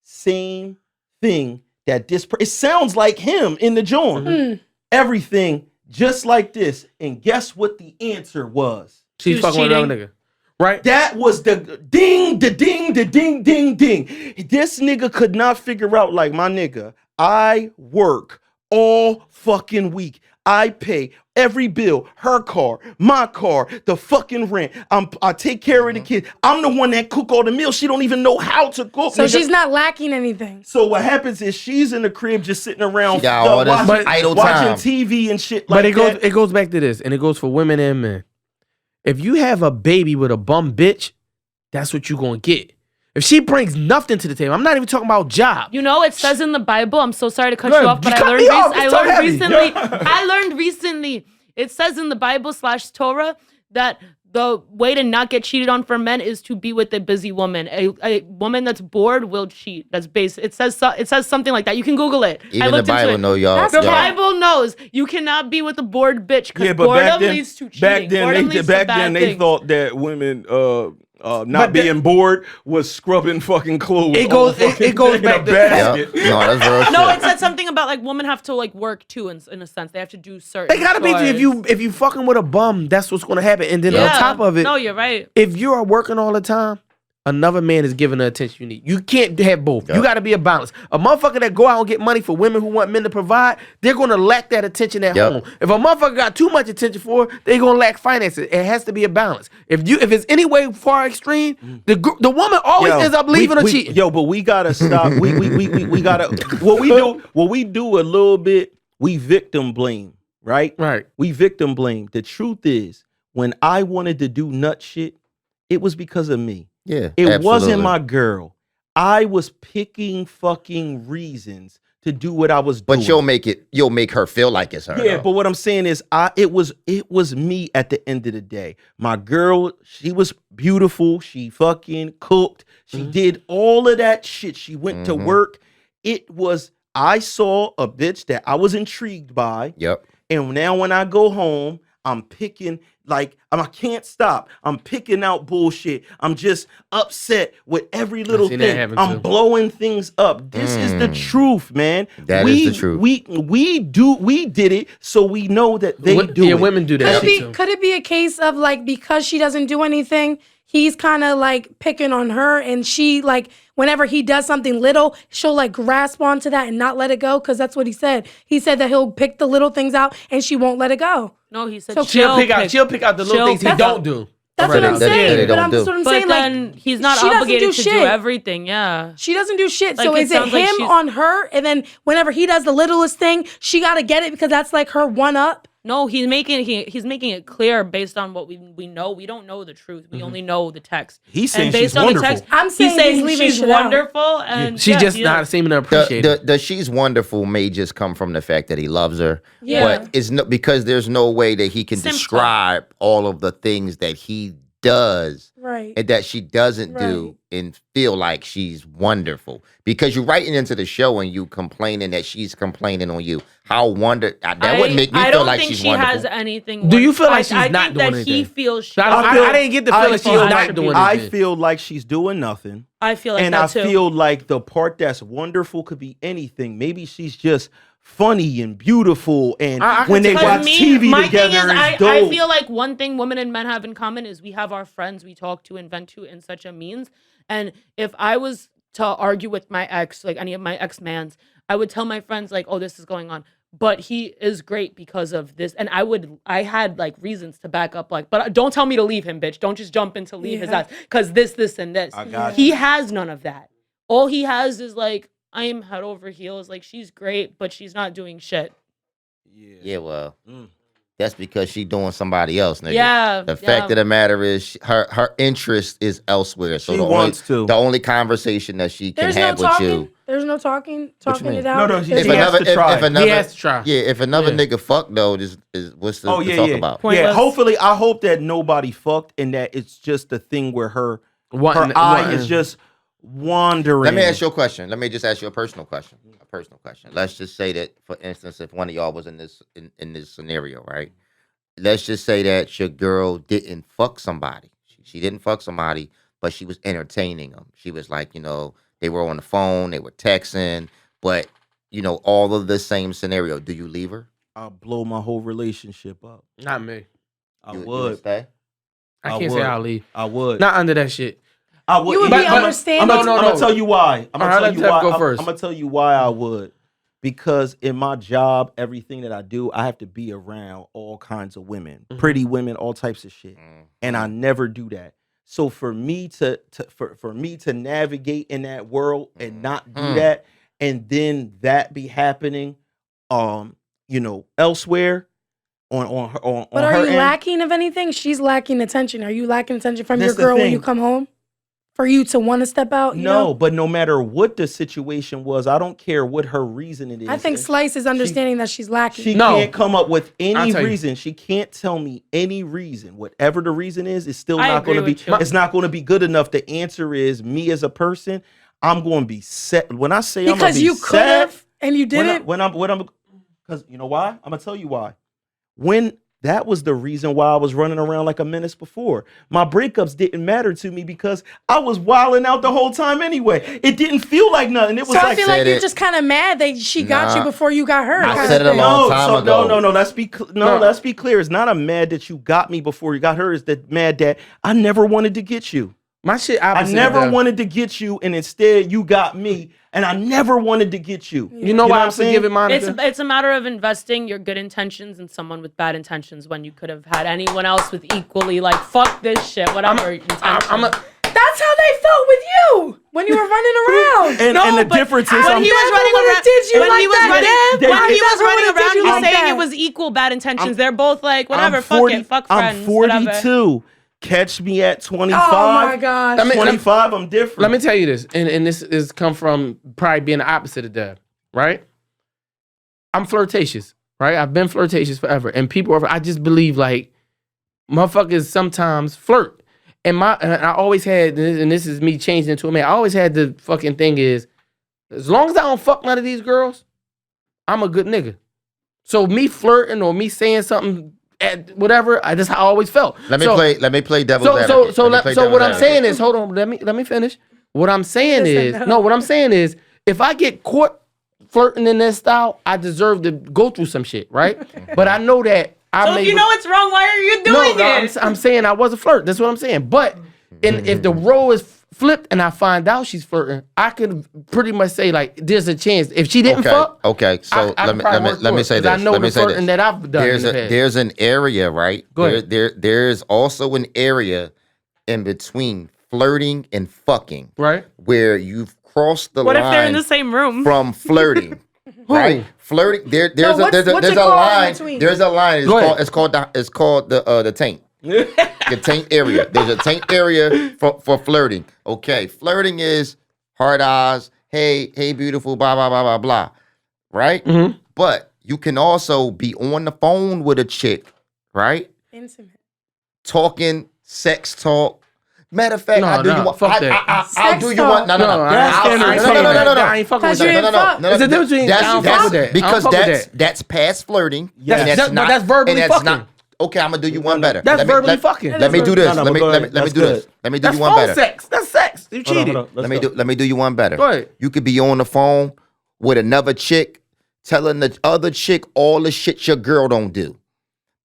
same thing that it sounds like him in the joint. Everything just like this. And guess what the answer was? She's She was fucking with another nigga. Right? That was the ding. This nigga could not figure out, like, my nigga, I work all fucking week. I pay every bill, her car, my car, the fucking rent. I take care of the kid. I'm the one that cook all the meals. She don't even know how to cook. So nigga. she's not lacking anything. So what happens is she's in the crib just sitting around She got all this watching idle time. TV and shit But like that. it goes back to this, and it goes for women and men. If you have a baby with a bum bitch, that's what you gonna get. If she brings nothing to the table, I'm not even talking about job. You know, it says in the Bible, I'm so sorry to cut Go you ahead. off, but You I cut learned, me off. It's TalkHeavy. I learned recently, it says in the Bible / Torah that the way to not get cheated on for men is to be with a busy woman. A woman that's bored will cheat. That's basic. It says something like that. You can Google it. I Even the looked into Bible it. know y'all. The y'all- Bible knows you cannot be with a bored bitch because But boredom leads to cheating. Boredom leads to bad they things. thought that women not But being bored was scrubbing fucking clothes. It goes- all fucking it goes day in back a to- basket. Yep. No, that's real No, shit. it said something about like women have to like work too in a sense. They have to do certain. They gotta be chores. if you fucking with a bum, that's what's gonna happen. And then on top of it, No, you're right. if you are working all the time, another man is giving the attention you need. You can't have both. You Yep. gotta be a balance. A motherfucker that go out and get money for women who want men to provide, they're gonna lack that attention at Yep. home. If a motherfucker got too much attention for her, they're gonna lack finances. It has to be a balance. If it's any way far extreme, the woman always ends up leaving or cheating. Yo, but we gotta stop. We gotta what we do a little bit, we victim blame, right? Right. We victim blame. The truth is, when I wanted to do nut shit, it was because of me. Yeah. It absolutely. wasn't my girl. I was picking fucking reasons to do what I was doing. But you'll make her feel like it's her. Yeah, though. but what I'm saying is, it was me at the end of the day. My girl, she was beautiful. She fucking cooked. She did all of that shit. She went to work. I saw a bitch that I was intrigued by. Yep. And now when I go home, I'm picking, like, I can't stop. I'm picking out bullshit. I'm just upset with every little seen that thing. happen I'm too. blowing things up. This is the truth, man. That is the truth. We did it, so we know that they do it. Women do that shit too. Could it be a case of like because she doesn't do anything, he's kind of like picking on her, and she like whenever he does something little, she'll like grasp onto that and not let it go, because that's what he said. He said that he'll pick the little things out and she won't let it go. No, he said So She'll pick out the little things he don't do. That's Right. what I'm That saying. they But don't that's what I'm But saying. then Like he's not she doesn't obligated do to do shit. everything. Yeah. she doesn't do shit. Like, So it is it sounds like him she's- on her? And then whenever he does the littlest thing, she got to get it because that's like her one up. No, he's making it clear based on what we know. We don't know the truth. We only know the text. He's saying and based she's on wonderful. the text, I'm saying he's saying he's leaving she's shit out. wonderful, and She's just he not is. seeming to appreciate it. The she's wonderful may just come from the fact that he loves her. Yeah. But it's no, because there's no way that he can Simple. describe all of the things that he does Right. and that she doesn't do and feel like she's wonderful. Because you're writing into the show and you complaining that she's complaining on you. That wouldn't make me I feel don't like think she's she wonderful. has anything. Do you feel like I she's not think doing that he anything? feels she. I didn't get the feeling she's not doing I anything. feel like she's doing nothing. I feel like And that I too. feel like the part that's wonderful could be anything. Maybe she's just funny and beautiful, and I can when they tell you. watch TV my together, thing is, it's I dope. feel like one thing women and men have in common is we have our friends we talk to and vent to in such a means. And if I was to argue with my ex, like any of my ex-mans, I would tell my friends like, oh, this is going on. But he is great because of this. And I had like reasons to back up, like, but don't tell me to leave him, bitch. Don't just jump in to leave his ass. Because this, and this. I got He has none of that. All he has is like, I am head over heels. Like, she's great, but she's not doing shit. Yeah, well, that's because she doing somebody else, nigga. Yeah. The fact of the matter is, her interest is elsewhere. So She the wants only, to. the only conversation that she can There's no have with talking. you. There's no talking mean? it out. No, he There's has to try. He has to try. Yeah, if another Yeah. nigga fuck though, is what's the, Oh to yeah, talk yeah, about? yeah. Pointless. Hopefully, I hope that nobody fucked and that it's just a thing where her eye is just wandering. Let me ask you a question. Let me just ask you a personal question. Let's just say that, for instance, if one of y'all was in this scenario, right? Let's just say that your girl didn't fuck somebody. She didn't fuck somebody, but she was entertaining them. She was like, they were on the phone, they were texting, but all of the same scenario. Do you leave her? I'll blow my whole relationship up. Not me. I You would. stay? I I can't say would. I'll leave. I would. Not under that shit. I would. You would be understanding. I'm gonna tell you why. I'm All gonna right, tell you let why. Tev go first. I'm gonna tell you why I would. Because in my job, everything that I do, I have to be around all kinds of women, pretty women, all types of shit, and I never do that. So for me to navigate in that world and not do that, and then that be happening, elsewhere, on But her are you end. lacking of anything? She's lacking attention. Are you lacking attention from That's your the girl when thing. you come home? For you to want to step out? You No, know? but no matter what the situation was, I don't care what her reasoning is. I think Slice is understanding that she's lacking. She No. can't come up with I'll any tell you. reason. She can't tell me any reason. Whatever the reason is, it's still I not going to agree be. with you. It's not going to be good enough. The answer is me as a person. I'm going to be set. When I say I'm going because to be you could sad, have and you didn't. when I'm because you know why? I'm gonna tell you why. When that was the reason why I was running around like a menace before. My breakups didn't matter to me because I was wilding out the whole time anyway. It didn't feel like nothing. It was So I like feel like Said you're it. just kind of mad that she got you Nah. before you got her. I kinda said it a thing. long time ago. No. Let's be let's be clear. It's not a mad that you got me before you got her. It's that mad that I never wanted to get you. My shit I opposite. never of that. wanted to get you, and instead you got me, and I never wanted to get you. You know why what I'm forgiving Monica? It's a matter of investing your good intentions in someone with bad intentions when you could have had anyone else with equally like fuck this shit, whatever intention. That's how they felt with you when you were running around. And the but difference is, when he was running would've around, did you when like he was that, running, Dev. when I he was never running would've did around, you he's like saying that. it was equal bad intentions. They're both like whatever, I'm fuck it, fuck friends, I'm 42. whatever. Catch me at 25. Oh my gosh. I mean, 25, I'm different. Let me tell you this, and this is come from probably being the opposite of that, right? I'm flirtatious, right? I've been flirtatious forever, and I just believe like motherfuckers sometimes flirt, and I always had, and this is me changing into a man. I always had the fucking thing is, as long as I don't fuck none of these girls, I'm a good nigga. So me flirting or me saying something at whatever, that's how I always felt. Let me play devil's advocate. So Let me play what devil's I'm advocate. saying is, hold on, let me finish. What I'm saying is, if I get caught flirting in that style, I deserve to go through some shit, right? But I know that So if you know it's wrong, why are you doing it? I'm saying I was a flirt. That's what I'm saying. But And if the role is flipped and I find out she's flirting, I could pretty much say like, there's a chance. If she didn't fuck, okay. So I let me say this. I know let me the say flirting this. that I've done. There's an area, right? Go ahead. There's also an area in between flirting and fucking, Right. where you've crossed the What line if they're in the same room? from flirting. Right, flirting. There's what's a it called in line. between? There's a line. Go ahead. It's called the taint. The taint area. There's a taint area for flirting. Okay, flirting is hard eyes. Hey, beautiful. Blah blah blah blah blah. Right. Mm-hmm. But you can also be on the phone with a chick. Right. Intimate. Talking sex talk. Matter of fact, No, I'll do no, you one. fuck that. I'll do you one. No. I ain't fucking with you that. ain't fuck. There's a difference between I don't fuck with that. Because I don't fuck with that's past flirting. Yes, and that's verbally and that's fucking. not. Okay, I'm gonna do you one better. That's verbally fucking. Let me do this. No, Let me go let ahead. me That's do this. good. Let me do That's you one phone better. sex. That's sex. You cheated. Hold on, Let me do you one better. Go ahead. You could be on the phone with another chick telling the other chick all the shit your girl don't do.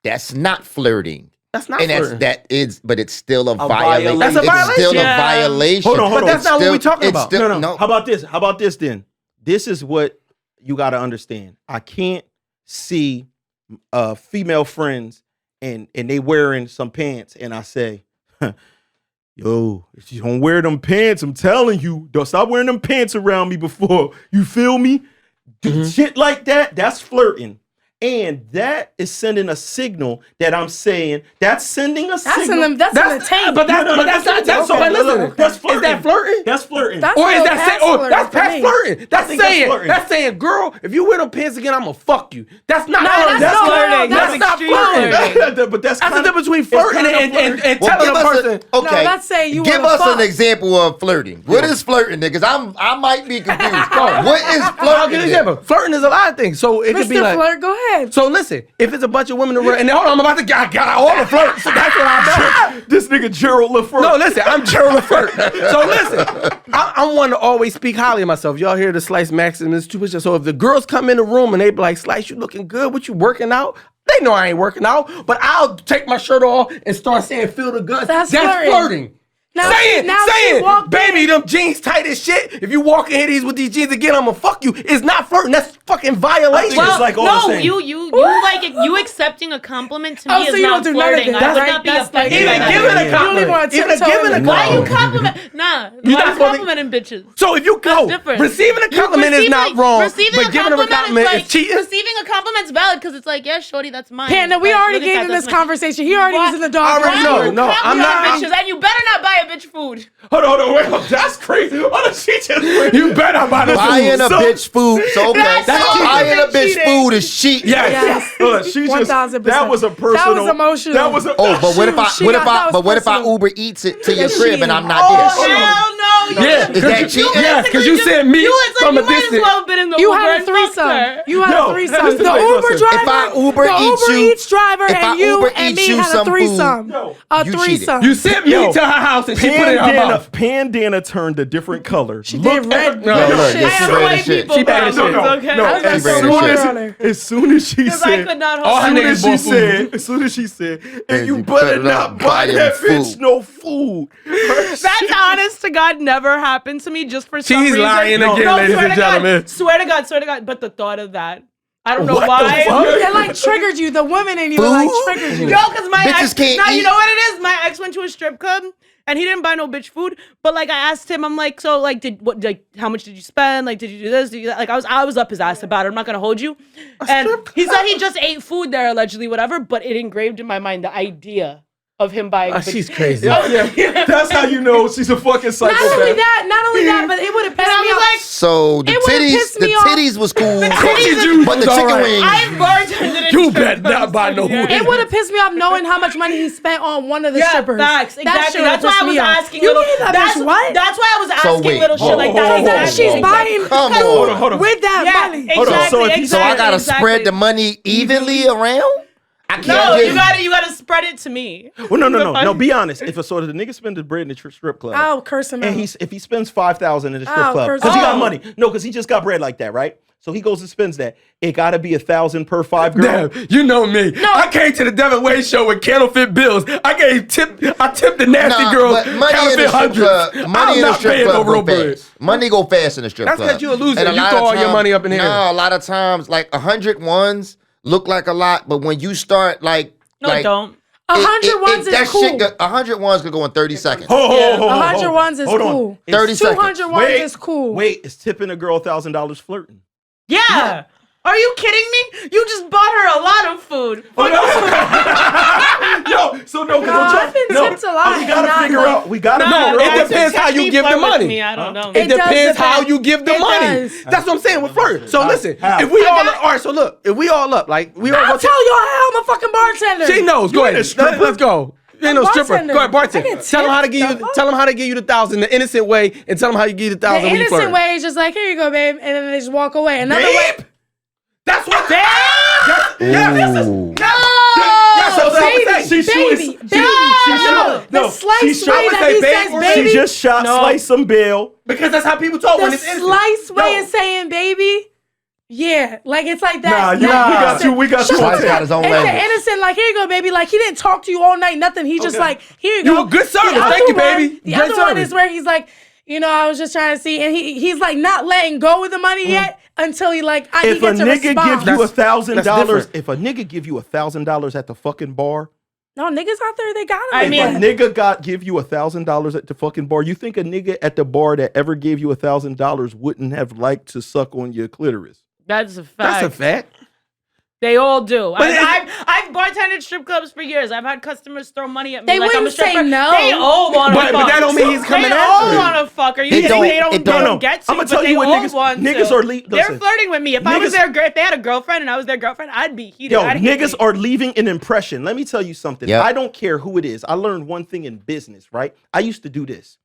That's not flirting. That's not And flirting. but it's still a violation. That's a It's still violation. a violation. Hold on. But that's not what we're talking it's about. still- No. How about this? How about this then? This is what you got to understand. I can't see female friends and they wearing some pants and I say, yo, if you don't wear them pants, I'm telling you, don't stop wearing them pants around me before. You feel me? Shit like that, that's flirting. And that is sending a signal that I'm saying, that's sending a signal. That's in the taint. But that's not. That's so. Listen, That's flirting. Is that flirting? That's flirting. That's Or is still that past saying? Oh, flirting that's for past me. flirting. That's think that's saying. flirting. That's saying, girl, if you wear them pants again, I'm gonna fuck you. That's not. No, that's not flirting. That's not extreme flirting. But that's That's the difference between flirting and Well, telling give a us person. okay. No, that's saying you Give wanna us an fuck. example of flirting. What is flirting, niggas? I might be confused. What is I'll flirting? give you an example. Flirting is a lot of things. So it could be Mr. like. Flirt, go ahead. So listen, if it's a bunch of women around, and hold on, I'm about to get all the flirt. So that's what I do. This nigga Gerald LaFleur. No, listen, I'm Gerald LaFleur. So listen, I'm one to always speak highly of myself. Y'all hear the Slice Maximus too much. So if the girls come in the room and they be like, Slice, you looking good? What you working out? They know I ain't working out, but I'll take my shirt off and start saying, feel the guts. That's flirting. flirting. Now she saying, walked baby, in. them jeans tight as shit. If you walk in here with these jeans again, I'm gonna fuck you. It's not flirting. That's fucking violation. Well, it's like all the no, same. you accepting a compliment to me Oh, so is you not don't do none of flirting. that. I would That's not be like- offended even by that. giving a You don't even wanna compliment. Even tiptoe giving a in. Why you compliment. compliment? Nah, You why not you supposed to- complimenting bitches? So if you go, different. receiving a compliment is not wrong, Receiving but giving them a compliment is cheating. Receiving a compliment's valid because it's like, yeah, shorty, that's mine. Panda, we Like, already look at gave that, him that's this mine. conversation. He already was in the dog. I already pound. know. No, I'm not. Bitches, and you better not buy a bitch food. Hold on, wait. That's crazy. Hold on, she just. You better buy the Buying a bitch food. So okay, That's cheating. buying a bitch Cheating. food is cheating. Yes. Hold on, she just. 1000%. That was a personal. That was emotional. That was a. Oh, but what if I She what if got- that I was but what if I personal. Uber Eats it to your It's crib and cheating. I'm not Oh, there? hell no. Yeah, Is that cheating? Yes, because you said me It's like from you a might as distance. well have been in the You Uber had a and fucked threesome. her. You had Yo, a threesome. listen, The wait, Uber listen. driver. If I Uber the Eats Uber you- Eats driver if I and you Uber and Eats me you had a some food- threesome. No. A You threesome. You sent me Yo, to her house and she put it in her mouth. Pandana turned a different color. She did red. No, red no, shit. yeah, I she have ran white the shit. people She bad as problems, shit. okay? No, I was like, She so ran the much shit. on her. as soon as she Because I said, could not All her hold niggas it. bought as soon as she said, and And you you better better not not buy buy that him bitch food. no food. That's honest to God never happened to me just for some She's reason. lying No, again, no, ladies swear and to God, gentlemen. Swear to God. But the thought of that, I don't know What the why. fuck? It like triggered you. The women in you like Food? triggered you. Yo, because my Bitches ex, can't now you eat. know what it is? My ex went to a strip club and he didn't buy no bitch food. But like I asked him, I'm like, so like how much did you spend? Like, did you do this? Did you that? Like I was up his ass about it. I'm not gonna hold you. And he said he just ate food there allegedly, whatever, but it engraved in my mind the idea of him buying bitch She's food. crazy. Yeah, that's how you know she's a fucking Not only psychopath. that, but it would have pissed And I me was off. like, So the It would've titties, pissed the me off. titties was cool, Titties but the was chicken alright. wings. I bartended in You strip better not clubs buy for no years. food. It would have pissed me off knowing how much money he spent on one of the Yeah, strippers. facts. That Exactly. shit would've That's why I pissed was me off. asking You little. gave that That's bitch what? That's why I was So asking wait, little shit like that. Because that she's Exactly. buying Come food on. Hold on. with that Yeah, money. exactly. on. So if he- So I gotta exactly. spread the money evenly around. I can't No, just. you gotta spread it to me. Well, no. Be honest. If a sort of the nigga spends the bread in the strip club, I'll curse him and out. if he spends $5,000 in the strip Oh, club curse because he got him. money, no, because he just got bread like that, right? So he goes and spends that. It got to be $1,000 per 5 girl. Damn, you know me. No. I came to the Devinwade show with counterfeit bills. I tipped the nasty girls but money in the counterfeit strip hundreds. club, money I'm in the not strip paying club no go real bread. fast. Money go fast in the strip That's club. 'cause you a loser. And a You lot throw of all your times- money up in here. No, a lot of times, like 100 ones look like a lot, but when you start like, don't. 100 ones is cool. 100 ones could go in 30 seconds. Yeah. 100 ones is Hold on. cool. 30 seconds. 200 ones is cool. Wait, is tipping a girl $1,000 flirting? Yeah. Are you kidding me? You just bought her a lot of food. Yo, so no, No, I've been tipped a lot We and gotta not figure like- out. We gotta No, figure it out. depends how you give the money. I don't know. It does depends how depend. you give the It money. does. That's what I'm saying with flirt. So listen, How? if we all up, all right. So look, if we all up, like we all I'll go. tell y'all how I'm a fucking bartender. She knows. Go ain't ahead. a stripper? Let's go. You ain't no stripper. bartender. Go ahead, bartender. I get Tell them how to tipped. give you. The fuck? Tell them how to give you the 1,000 the innocent way, and tell them how you give you the The 1,000 when you innocent flirt. way is just like, here you go, babe, and then they just walk away. Another way. Babe? That's what. Damn! Ooh. That's what I'm baby, saying. baby, baby. No, The slice way would that say he babe says or baby. She just shot, slice some bill. Because that's how people talk when The it's innocent. slice way No. of saying baby. Yeah, like it's like that. Nah, that we got innocent- you. We got Shut you. up. Slice got his own It's language. the innocent, like, here you go, baby. Like, he didn't talk to you all night, nothing. He just Okay. like, here you You go. a good service. The other Thank you, one- baby. The Great other one service. is where he's like, I was just trying to see, and he's like not letting go of the money yet until he like, he If a gets a nigga response. give you That's $1,000, different. if a nigga give you $1,000 at the fucking bar, No, niggas out there, they got it. I like mean- that. if a nigga give you $1,000 at the fucking bar, you think a nigga at the bar that ever gave you $1,000 wouldn't have liked to suck on your clitoris? That's a fact. That's a fact. They all do. But I've bartended strip clubs for years. I've had customers throw money at me They like I'm a wouldn't say stripper. no. They all want to But fuck. that don't mean he's coming They after all you. want to fuck her. You It think don't- they don't, it they don't. don't get to, I'ma but tell they you what all niggas- want niggas to. are They're listen. flirting with me. If I was Niggas- if they had a girlfriend and I was their girlfriend, I'd be heated. Yo, I'd hate niggas me. are leaving an impression. Let me tell you something. Yep. I don't care who it is. I learned one thing in business, right? I used to do this.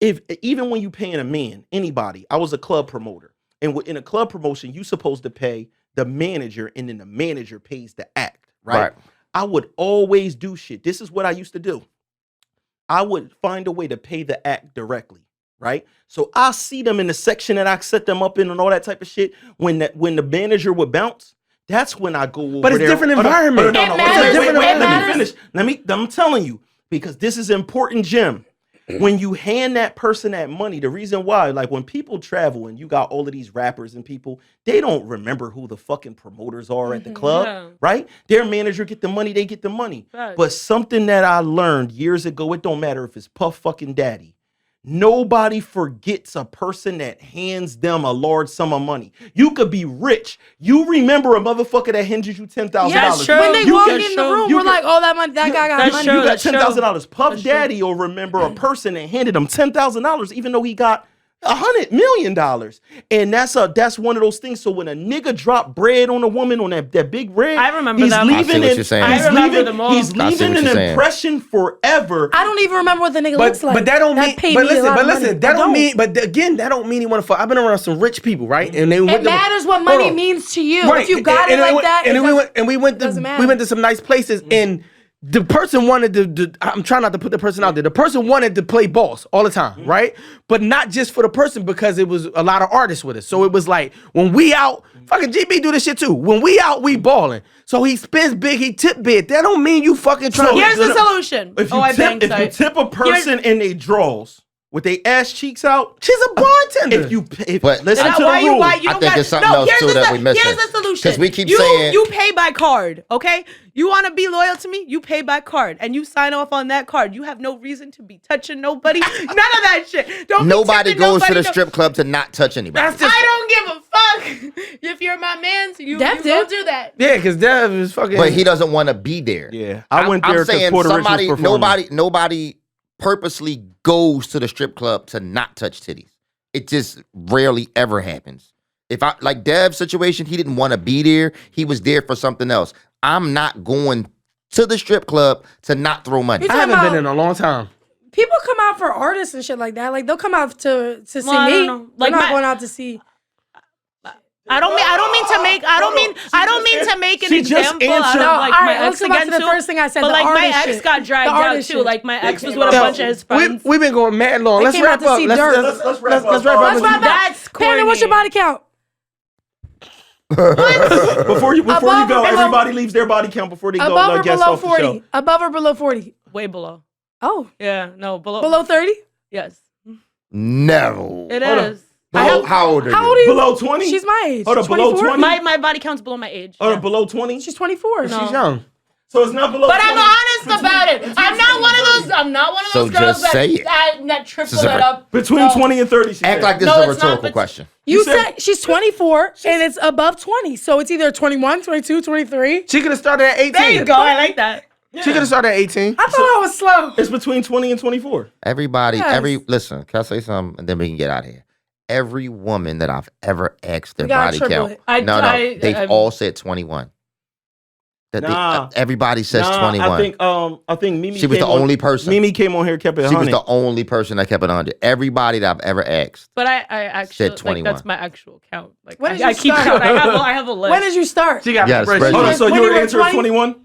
Even when you paying a man, anybody, I was a club promoter. And in a club promotion, you supposed to pay the manager, and then the manager pays the act, right? Right. I would always do shit. This is what I used to do. I would find a way to pay the act directly, right? So I see them in the section that I set them up in and all that type of shit. When the manager would bounce, that's when I go over there. But it's different Oh, no, environment. no, It no, matters. wait, It let me matters. finish. I'm telling you, because this is important, Jim. When you hand that person that money, the reason why, like when people travel and you got all of these rappers and people, they don't remember who the fucking promoters are at the club, Yeah. right? Their manager get the money, they get the money. Facts. But something that I learned years ago, it don't matter if it's Puff fucking Daddy. Nobody forgets a person that hands them a large sum of money. You could be rich. You remember a motherfucker that hands you $10,000. That's true. When they You walk can in the show- room, you we're can- like, oh, that money, that guy got That's money. true. You got That's true. $10,000. Puff That's true. Daddy will remember a person that handed him $10,000, even though he got $100 million. And that's one of those things. So when a nigga drop bread on a woman on that big bread, I remember he's them. leaving I see what you're saying. I remember them all. He's I see leaving what an you're saying. impression forever. I don't even remember what the nigga looks like. But that don't mean. paid But me a listen, lot but of money. listen, I that don't mean. But again, that don't mean he want to fuck. I've been around some rich people, right? And they It matters what money means to you. If you got it like that, and it then we went doesn't to matter. some nice places, and the person wanted to. I'm trying not to put the person out there. The person wanted to play boss all the time, right? But not just for the person, because it was a lot of artists with us. So it was like when we out, fucking GB do this shit too. When we out, we balling. So he spends big, he tip big. That don't mean you fucking trying. Here's the solution. If you, I tip, banged if you side. tip a person in they draws with their ass cheeks out, She's a bartender. But listen That's to why the you rule. why you I don't think got, it's something else, here's too, the, that we missing. Here's the solution. 'Cause we keep you, saying- you pay by card, okay? You want to be loyal to me? You pay by card, and you sign off on that card. You have no reason to be touching nobody. None of that shit. Don't be Nobody tipping goes to nobody, the strip club to not touch anybody. That's just. I don't give a fuck. If you're my man, so you Dev go did. do that. Yeah, because Dev is fucking. But he doesn't want to be there. Yeah, I went there I'm because saying Puerto Rich was somebody, performing. nobody purposely goes to the strip club to not touch titties. It just rarely ever happens. If I like Dev's situation, he didn't want to be there. He was there for something else. I'm not going to the strip club to not throw money. I haven't been in a long time. People come out for artists and shit like that. Like they'll come out to see Well, I me. don't know. They're Like not my- going out to see. I don't mean to make an She just example out answered- of like No, all my right, let's ex go back to again the too. first thing I said, But the like my artist ex shit. got dragged The out artist too. shit. Like my ex was came with a out- bunch of his friends. We've been going mad long. They Let's came out wrap to up. see Let's Dirt. wrap Let's up. wrap Let's up. wrap up. That's corny. Panda, what's your body count? Before you Above go, or below- everybody leaves their body count before they go. Above or Like, guess below off the 40? show. Above or below 40? Way below. Oh, Yeah, no, below. below 30? Yes. No. It Hold is. How old are you? How old are you? Below 20? She's my age. Hold on, below 24? 20? My body count's below my age. Oh, yeah. below 20? She's 24. No. She's young. So it's not below But 20. I'm honest about it. I'm not one of those. I'm not one of So those girls just say it. that triple This is it up. Between No. 20 and 30. She Act said. like this No, is a it's not, rhetorical but- question. You said- said she's 24 and it's above 20. So it's either 21, 22, 23. She could have started at 18. There you go. I like that. She could have started at 18. I thought I was slow. It's between 20 and 24. Everybody, Yes. listen, can I say something? And then we can get out of here. Every woman that I've ever asked their We gotta body triple count. it. No, they've I'm- all said 21. Nah. Everybody says Nah, 21. I think Mimi She was came the only person. Mimi came on here, kept it She was 100. the only person that kept it 100. Everybody that I've ever asked. But I actually Said 21. that's my actual count. Like When did I you keep start? count. I have a list. When did you start? She got Yeah, a spreadsheet. spreadsheet. Hold on, so When you your were answer is 20? 21?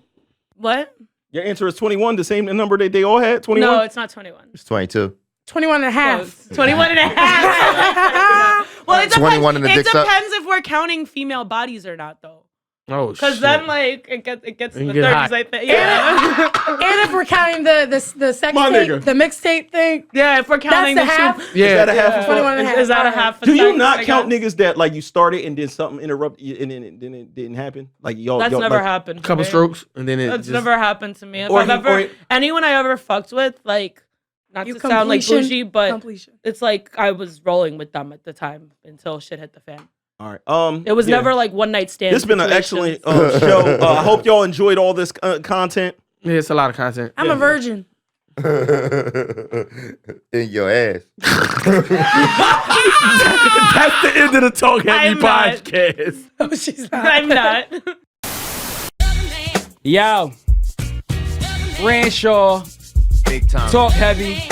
What? Your answer is 21, the same number that they all had? 21? No, it's not 21. It's 22. 21 and a half. Close. 21 and a half. Well, it depends. 21 and the it dick's up? depends if we're counting female bodies or not, though. Oh, Because shit. then, like, it gets in You the get 30s, hot. I think. Yeah. And if we're counting the sex My tape, nigga. the mixtape thing, Yeah, if we're counting that's the the half. shoe. Yeah. Is that a half of 21 and a half. Is that a Alright. half a Do you sex, not I count guess? niggas that like you started and then something interrupted you and then it didn't happen? Like y'all, That's y'all never like, happened. to Couple me. strokes, and then it That's just... never happened to me. If Or I've he- ever, or- anyone I ever fucked with, like, not You to sound like completion. bougie, but completion. it's like I was rolling with them at the time until shit hit the fan. All right. It was yeah. never like one night stand. This has been an situations. excellent show. I hope y'all enjoyed all this content. Yeah, it's a lot of content. I'm a virgin. In your ass. That's the end of the Talk Heavy I'm not. podcast. Oh, she's not. I'm not. Yo, RANSHAW, Big time. Talk Heavy,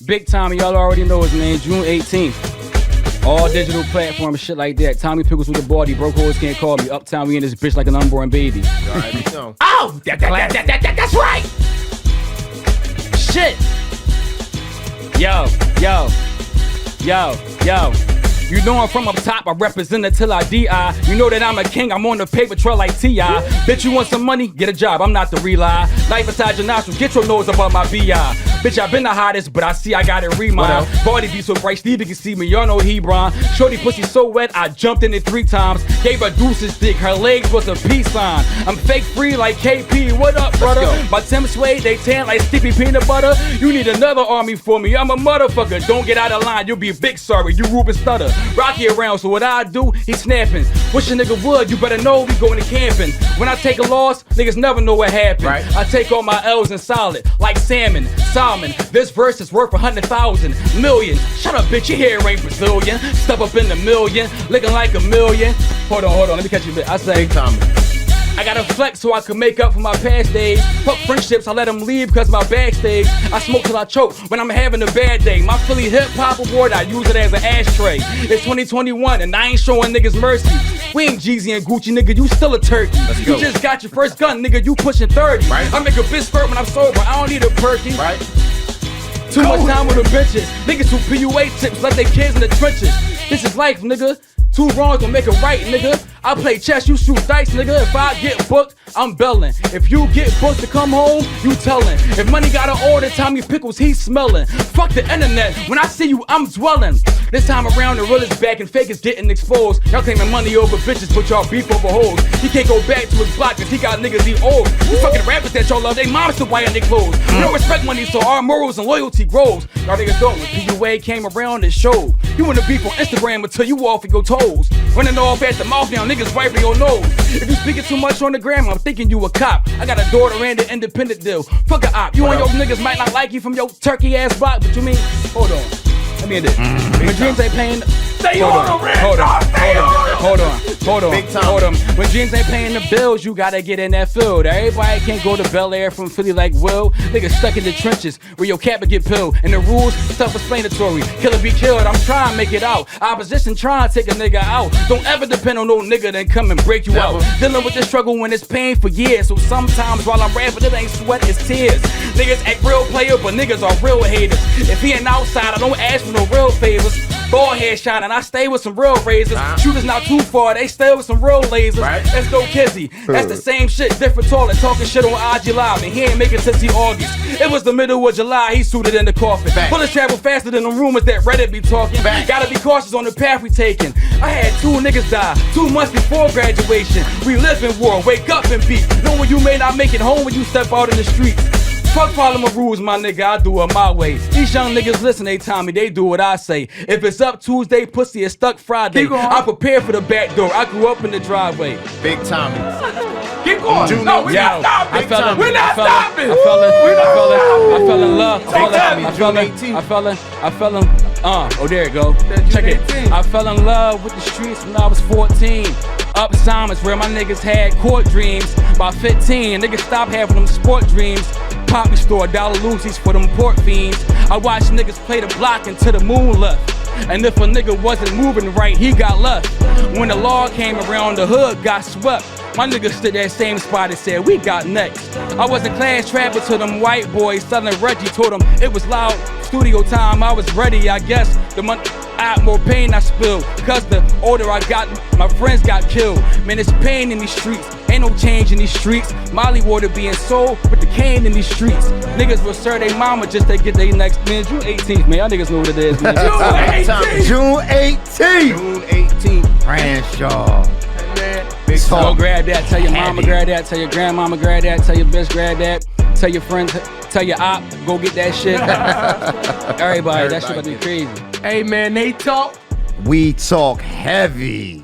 Big Tommy, y'all already know his name, June 18th. All digital platforms, shit like that. Tommy Pickles with the body, broke hoes can't call me. Uptown, we in this bitch like an unborn baby. Oh, that's right. Shit. Yo. You know I'm from up top, I represent it till I DI. You know that I'm a king, I'm on the paper trail like T.I. Bitch, you want some money? Get a job, I'm not the rely. Life inside your nostrils, get your nose above my B.I. Bitch, I been the hottest, but I see I got it remind. Body be so bright, Stevie can see me, y'all know Hebron. Shorty pussy so wet, I jumped in it 3 times. Gave her deuces dick, her legs was a peace sign. I'm fake free like KP, what up, brother? My Tim Suede, they tan like sticky peanut butter. You need another army for me, I'm a motherfucker. Don't get out of line, you'll be big sorry, you Ruben Stutter. Rocky around, so what I do, he snapping. Wish a nigga would, you better know we going to camping. When I take a loss, niggas never know what happened. Right. I take all my L's in solid, like salmon, salmon. This verse is worth 100,000, million. Shut up, bitch, your hair ain't Brazilian. Step up in the million, looking like a million. Hold on, let me catch you a bit. I say, I gotta flex so I can make up for my past days. Fuck friendships, I let them leave because my backstage. I smoke till I choke when I'm having a bad day. My Philly hip hop award, I use it as an ashtray. It's 2021 and I ain't showing niggas mercy. We ain't Jeezy and Gucci, nigga, you still a turkey. You just got your first gun, nigga, you pushing 30. Right. I make a bitch squirt when I'm sober, I don't need a perky. Right. Too much time with the bitches. Niggas who PUA tips left their kids in the trenches. This is life, nigga. 2 wrongs don't make a right, nigga. I play chess, you shoot dice, nigga. If I get booked, I'm belling. If you get booked to come home, you tellin'. If money got an order, Tommy Pickles, he's smelling. Fuck the internet, when I see you, I'm dwelling. This time around, the real is back and fake is getting exposed. Y'all claiming money over bitches, but y'all beef over hoes. He can't go back to his block cause he got niggas he old. You fucking rappers that y'all love, they moms still buying their clothes. We don't respect money, so our morals and loyalty grows. Y'all niggas don't. When PUA came around, it showed. You wanna beef on Instagram until you off of your toes. Running off at the mouth now, niggas wiping your nose. If you speaking too much on the gram, I'm thinking you a cop. I got a daughter and an independent deal. Fuck a op. You and your niggas might not like you from your turkey ass block, but you mean, hold on. Let me end it. When dreams ain't paying, hold on. When dreams ain't paying the bills, you gotta get in that field. Everybody can't go to Bel Air from Philly like Will. Niggas stuck in the trenches where your cap would get pilled. And the rules self-explanatory. Killer be killed. I'm trying to make it out. Opposition trying to take a nigga out. Don't ever depend on no nigga that come and break you out. Dealing with this struggle when it's pain for years. So sometimes while I'm rapping, it ain't sweat, it's tears. Niggas act real player, but niggas are real haters. If he ain't outside, I don't ask for no real favors. Ball head shining, I stay with some real razors. Shooters not too far, they stay with some real lasers. Let's go Kizzy. That's the same shit, different toilet, talking shit on IG Live, and he ain't making since he August. It was the middle of July, he suited in the coffin. Bullets travel faster than the rumors that Reddit be talking. Gotta be cautious on the path we taking. I had 2 niggas die 2 months before graduation. We live in war, wake up and beat. Knowing you may not make it home when you step out in the streets. Fuck Parliament rules, my nigga, I do it my way. These young niggas listen, they Tommy, they do what I say. If it's up Tuesday, pussy is stuck Friday. I'm prepared for the back door, I grew up in the driveway. Big Tommy. Keep going. No, we're not stopping. We're not stopping. I fell in love. I fell in, oh, there you go. Check it. I fell in love with the streets when I was 14. Up Simons where my niggas had court dreams. By 15, niggas stopped having them sport dreams. Poppy store, dollar Lucy's for them port fiends. I watched niggas play the block until the moon left. And if a nigga wasn't moving right, he got left. When the law came around, the hood got swept. My niggas stood that same spot and said, we got next. I was in class trapping to them white boys, selling Reggie, told them it was loud. Studio time, I was ready, I guess. The month I had more pain I spilled. Cause the older I got, my friends got killed. Man, it's pain in these streets. Ain't no change in these streets. Molly water being sold with the cane in these streets. Niggas will serve their mama just to get their next man. June 18th, man. Y'all niggas know what it is, man. June 18th. June 18th. RANSHAW. Big So talk. grab that, tell your mama grab that, tell your grandmama grab that, tell your bitch grab that, tell your friends, tell your op, go get that shit. Everybody, that shit about to be crazy. Hey, man, they talk. We talk heavy.